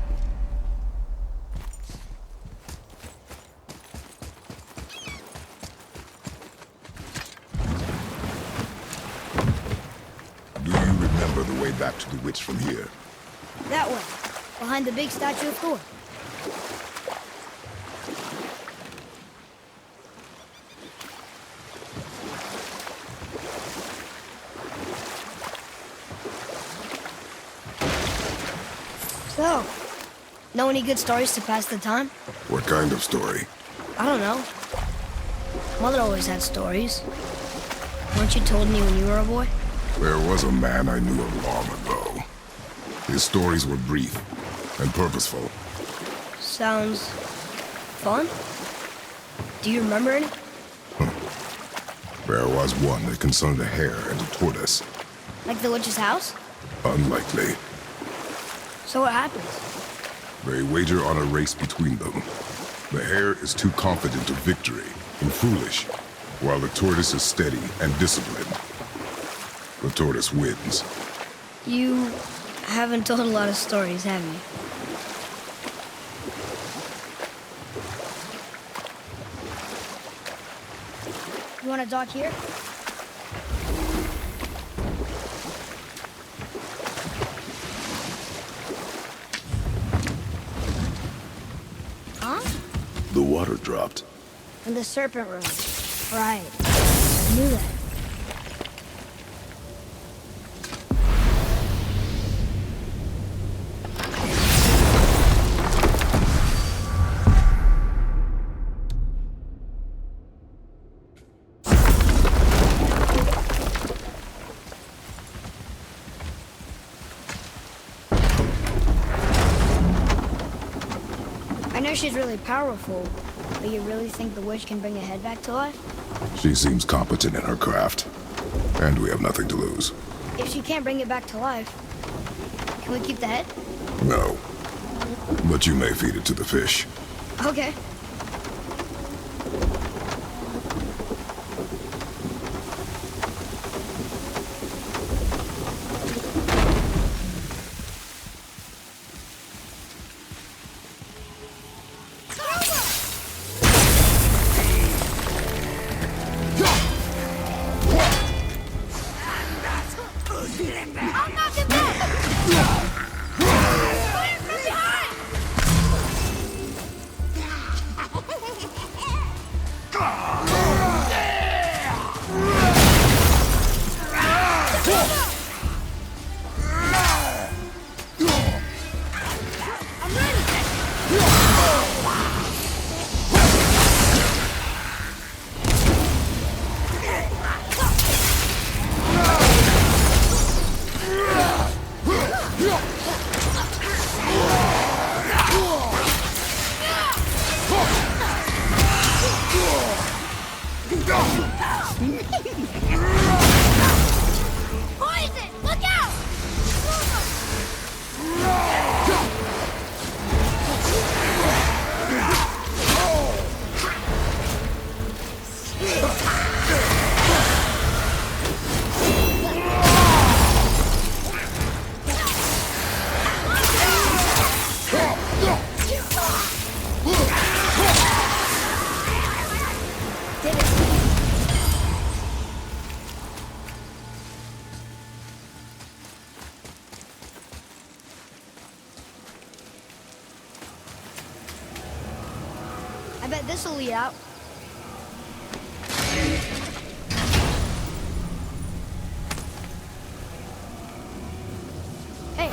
Do you remember the way back to the witch from here? That way, behind the big statue of Thor. So, know any good stories to pass the time? What kind of story? I don't know. Mother always had stories. Weren't you told me when you were a boy? There was a man I knew of long ago. His stories were brief and purposeful. Sounds fun. Do you remember any? There was one that concerned a hare and a tortoise. Like the witch's house? Unlikely. So what happens? They wager on a race between them. The hare is too confident of victory and foolish, while the tortoise is steady and disciplined. The tortoise wins. You haven't told a lot of stories, have you? You want to dock here? Huh? The water dropped. In the serpent room. Right. I knew that. I know she's really powerful, but you really think the witch can bring a head back to life? She seems competent in her craft, and we have nothing to lose. If she can't bring it back to life, can we keep the head? No. But you may feed it to the fish. Okay. Poison! Look out! I bet this'll lead out. Hey,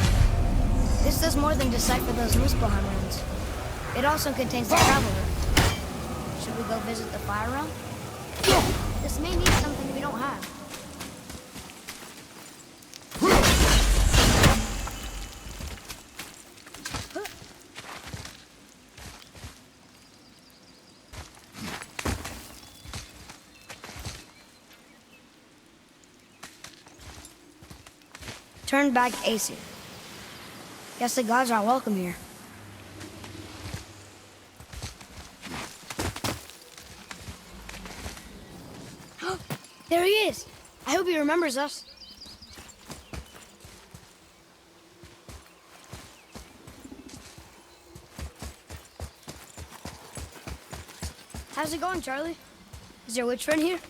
this does more than decipher those Muspelheim runes. It also contains the travel route. Should we go visit the fire realm? This may need something we don't have. Turn back Aesir. Guess the gods aren't welcome here. There he is. I hope he remembers us. How's it going, Charlie? Is your witch friend here?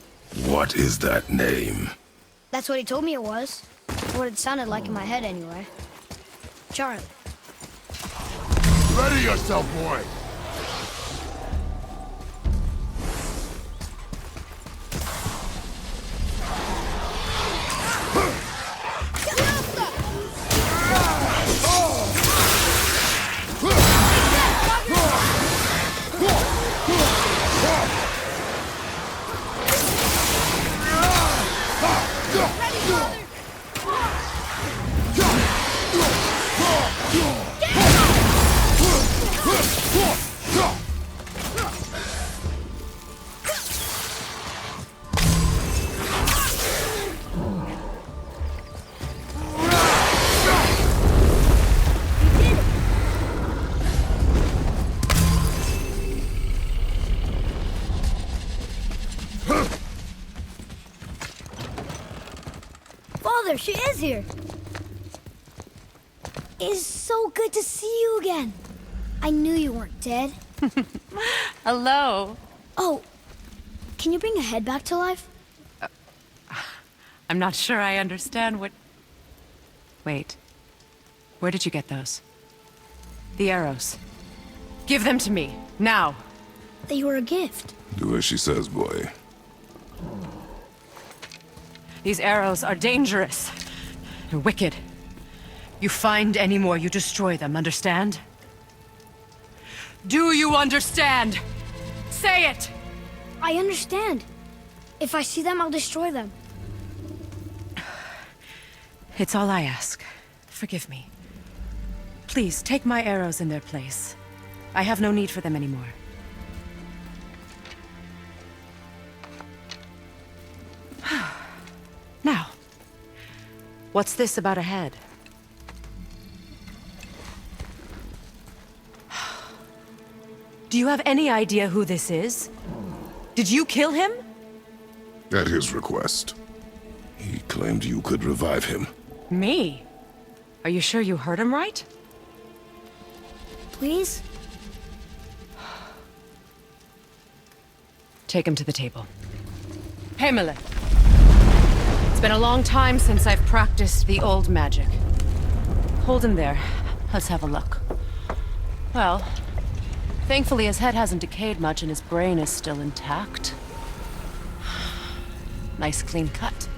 What is that name? That's what he told me it was. What it sounded like in my head, anyway. Charlie. Ready yourself, boy! Father, she is here. It's so good to see you again. I knew you weren't dead. Hello. Oh, can you bring a head back to life? I'm not sure I understand what... Wait. Where did you get those? The arrows. Give them to me, now. They were a gift. Do as she says, boy. These arrows are dangerous. They're wicked. You find any more, you destroy them, understand? Do you understand? Say it! I understand. If I see them, I'll destroy them. It's all I ask. Forgive me. Please, take my arrows in their place. I have no need for them anymore. Now, what's this about a head? Do you have any idea who this is? Did you kill him? At his request. He claimed you could revive him. Me? Are you sure you heard him right? Please? Take him to the table. Hamlet. It's been a long time since I've practiced the old magic. Hold him there. Let's have a look. Well, thankfully his head hasn't decayed much and his brain is still intact. Nice clean cut.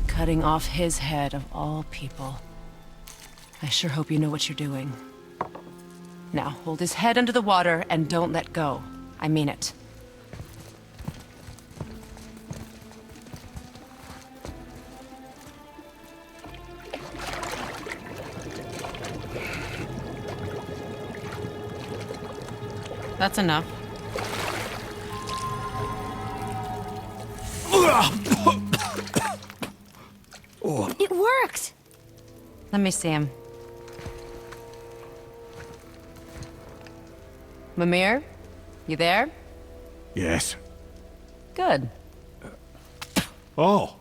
Cutting off his head of all people. I sure hope you know what you're doing. Now, hold his head under the water and don't let go. I mean it. That's enough. It worked! Let me see him. Mimir? You there? Yes. Good. Oh.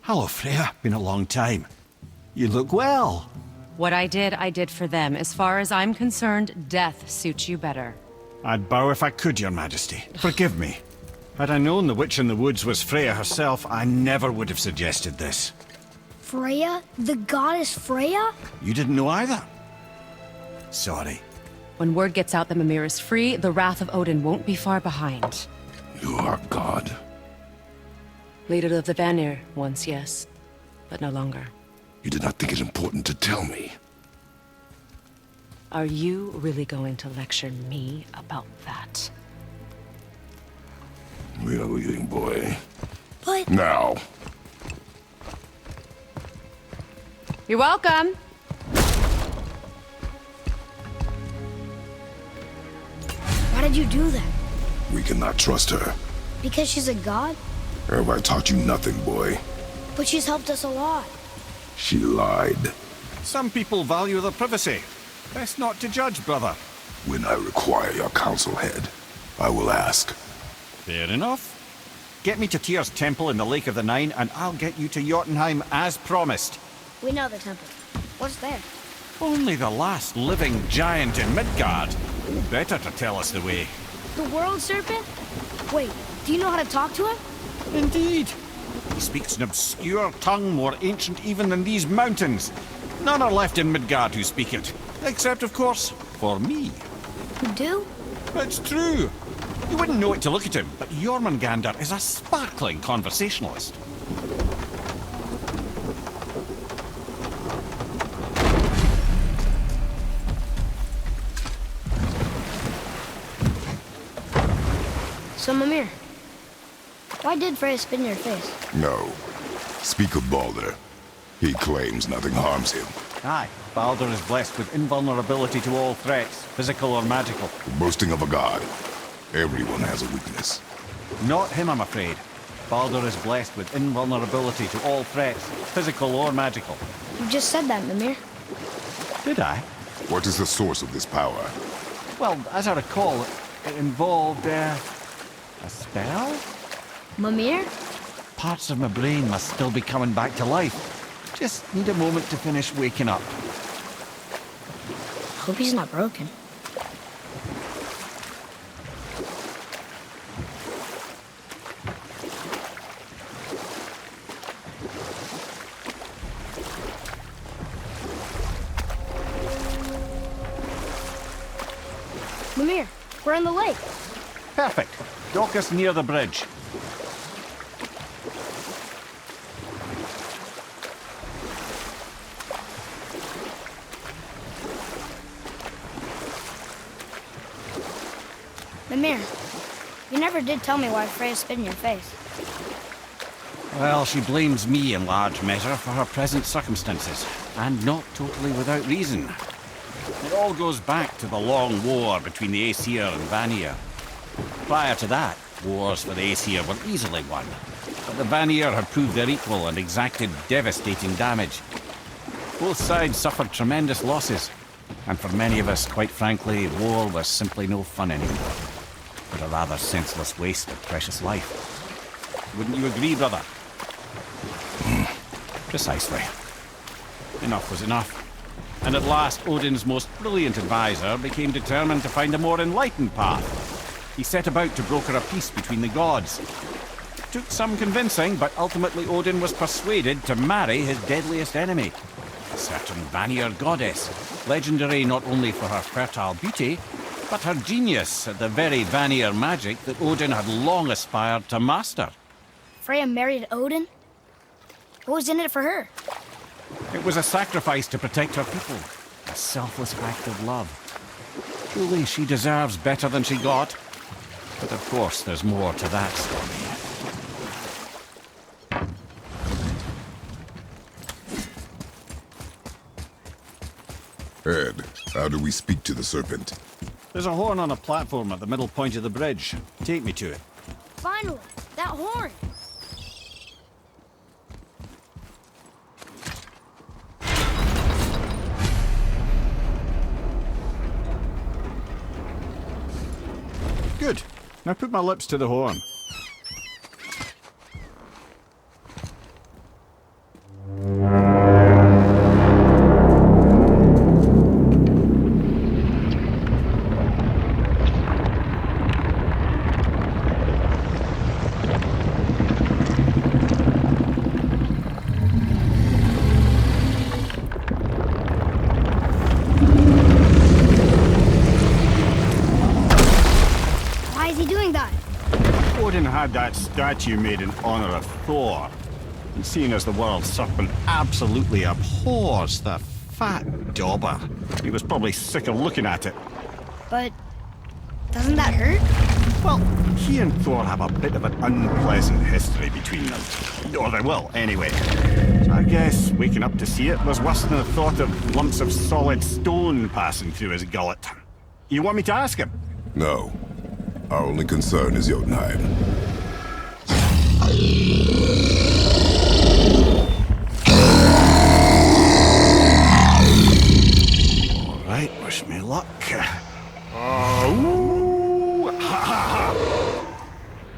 Hello, Freya. Been a long time. You look well. What I did for them. As far as I'm concerned, death suits you better. I'd bow if I could, Your Majesty. Forgive me. Had I known the witch in the woods was Freya herself, I never would have suggested this. Freya? The goddess Freya? You didn't know either? Sorry. When word gets out that Mimir is free, the wrath of Odin won't be far behind. You are God. Leader of the Vanir, once, yes. But no longer. You did not think it important to tell me. Are you really going to lecture me about that? We are leaving, boy. But... Now. You're welcome. Why did you do that? We cannot trust her. Because she's a god? Have I taught you nothing, boy? But she's helped us a lot. She lied. Some people value their privacy. Best not to judge, brother. When I require your counsel, Head, I will ask. Fair enough. Get me to Tyr's temple in the Lake of the Nine, and I'll get you to Jotunheim as promised. We know the temple. What's there? Only the last living giant in Midgard. Who better to tell us the way? The world serpent? Wait, do you know how to talk to him? Indeed. He speaks an obscure tongue more ancient even than these mountains. None are left in Midgard who speak it. Except, of course, for me. You do? It's true. You wouldn't know it to look at him, but Jormungandr is a sparkling conversationalist. So, Mimir, why did Freya spit in your face? No. Speak of Baldur. He claims nothing harms him. Aye, Baldur is blessed with invulnerability to all threats, physical or magical. Boasting of a god. Everyone has a weakness. Not him, I'm afraid. Baldur is blessed with invulnerability to all threats, physical or magical. You just said that, Mimir. Did I? What is the source of this power? Well, as I recall, it involved, a spell? Mimir? Parts of my brain must still be coming back to life. Just need a moment to finish waking up. Hope he's not broken. Mimir, we're in the lake. Perfect. Dock us near the bridge. Mimir, you never did tell me why Freya spit in your face. Well, she blames me in large measure for her present circumstances, and not totally without reason. It all goes back to the long war between the Aesir and Vanir. Prior to that, wars for the Aesir were easily won, but the Vanir had proved their equal and exacted devastating damage. Both sides suffered tremendous losses, and for many of us, quite frankly, war was simply no fun anymore, but a rather senseless waste of precious life. Wouldn't you agree, brother? Precisely. Enough was enough. And at last, Odin's most brilliant advisor became determined to find a more enlightened path. He set about to broker a peace between the gods. It took some convincing, but ultimately Odin was persuaded to marry his deadliest enemy, a certain Vanir goddess, legendary not only for her fertile beauty, but her genius at the very Vanir magic that Odin had long aspired to master. Freya married Odin? What was in it for her? It was a sacrifice to protect her people, a selfless act of love. Truly, she deserves better than she got. But of course, there's more to that story. Ed, how do we speak to the serpent? There's a horn on a platform at the middle point of the bridge. Take me to it. Finally, that horn! Good. Now put my lips to the horn. Had that statue made in honor of Thor. And seeing as the world serpent absolutely abhors the fat dauber, he was probably sick of looking at it. But doesn't that hurt? Well, he and Thor have a bit of an unpleasant history between them. Or they will, anyway. So I guess waking up to see it was worse than the thought of lumps of solid stone passing through his gullet. You want me to ask him? No. Our only concern is Jotunheim. Wish me luck. Oh, ha ha ha!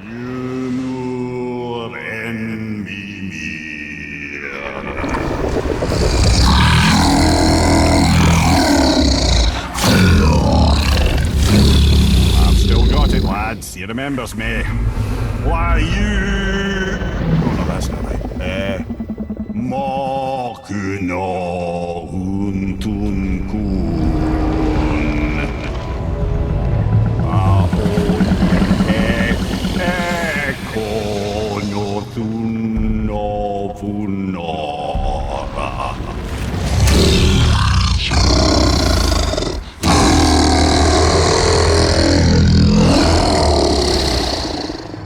You know envy me. I've still got it, lads. He remembers me. Why you? Oh no, that's not right. Makuna huntunkun. Ahon ekonotunnofunora.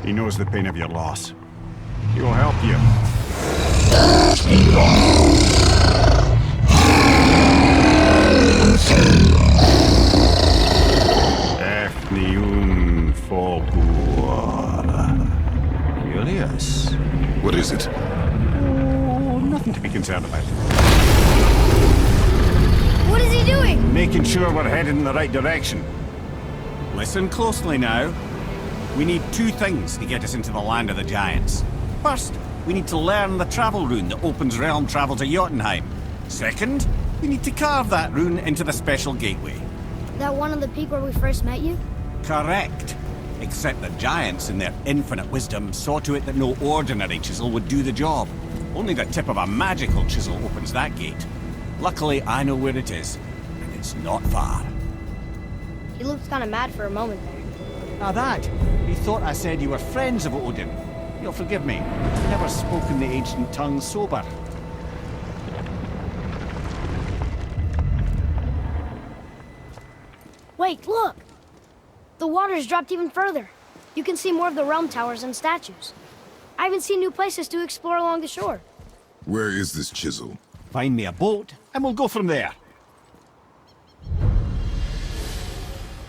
He knows the pain of your loss. He will help you. Efniun Fogur. Curious. What is it? Oh, nothing to be concerned about. What is he doing? Making sure we're headed in the right direction. Listen closely now. We need two things to get us into the land of the giants. First, we need to learn the travel rune that opens realm travel to Jotunheim. Second, we need to carve that rune into the special gateway. That one on the peak where we first met you? Correct. Except the giants, in their infinite wisdom, saw to it that no ordinary chisel would do the job. Only the tip of a magical chisel opens that gate. Luckily, I know where it is, and it's not far. He looked kind of mad for a moment there. Now that, he thought I said you were friends of Odin. You'll forgive me. I've never spoken the ancient tongue sober. Wait, look! The water's dropped even further. You can see more of the realm towers and statues. I even see new places to explore along the shore. Where is this chisel? Find me a boat, and we'll go from there.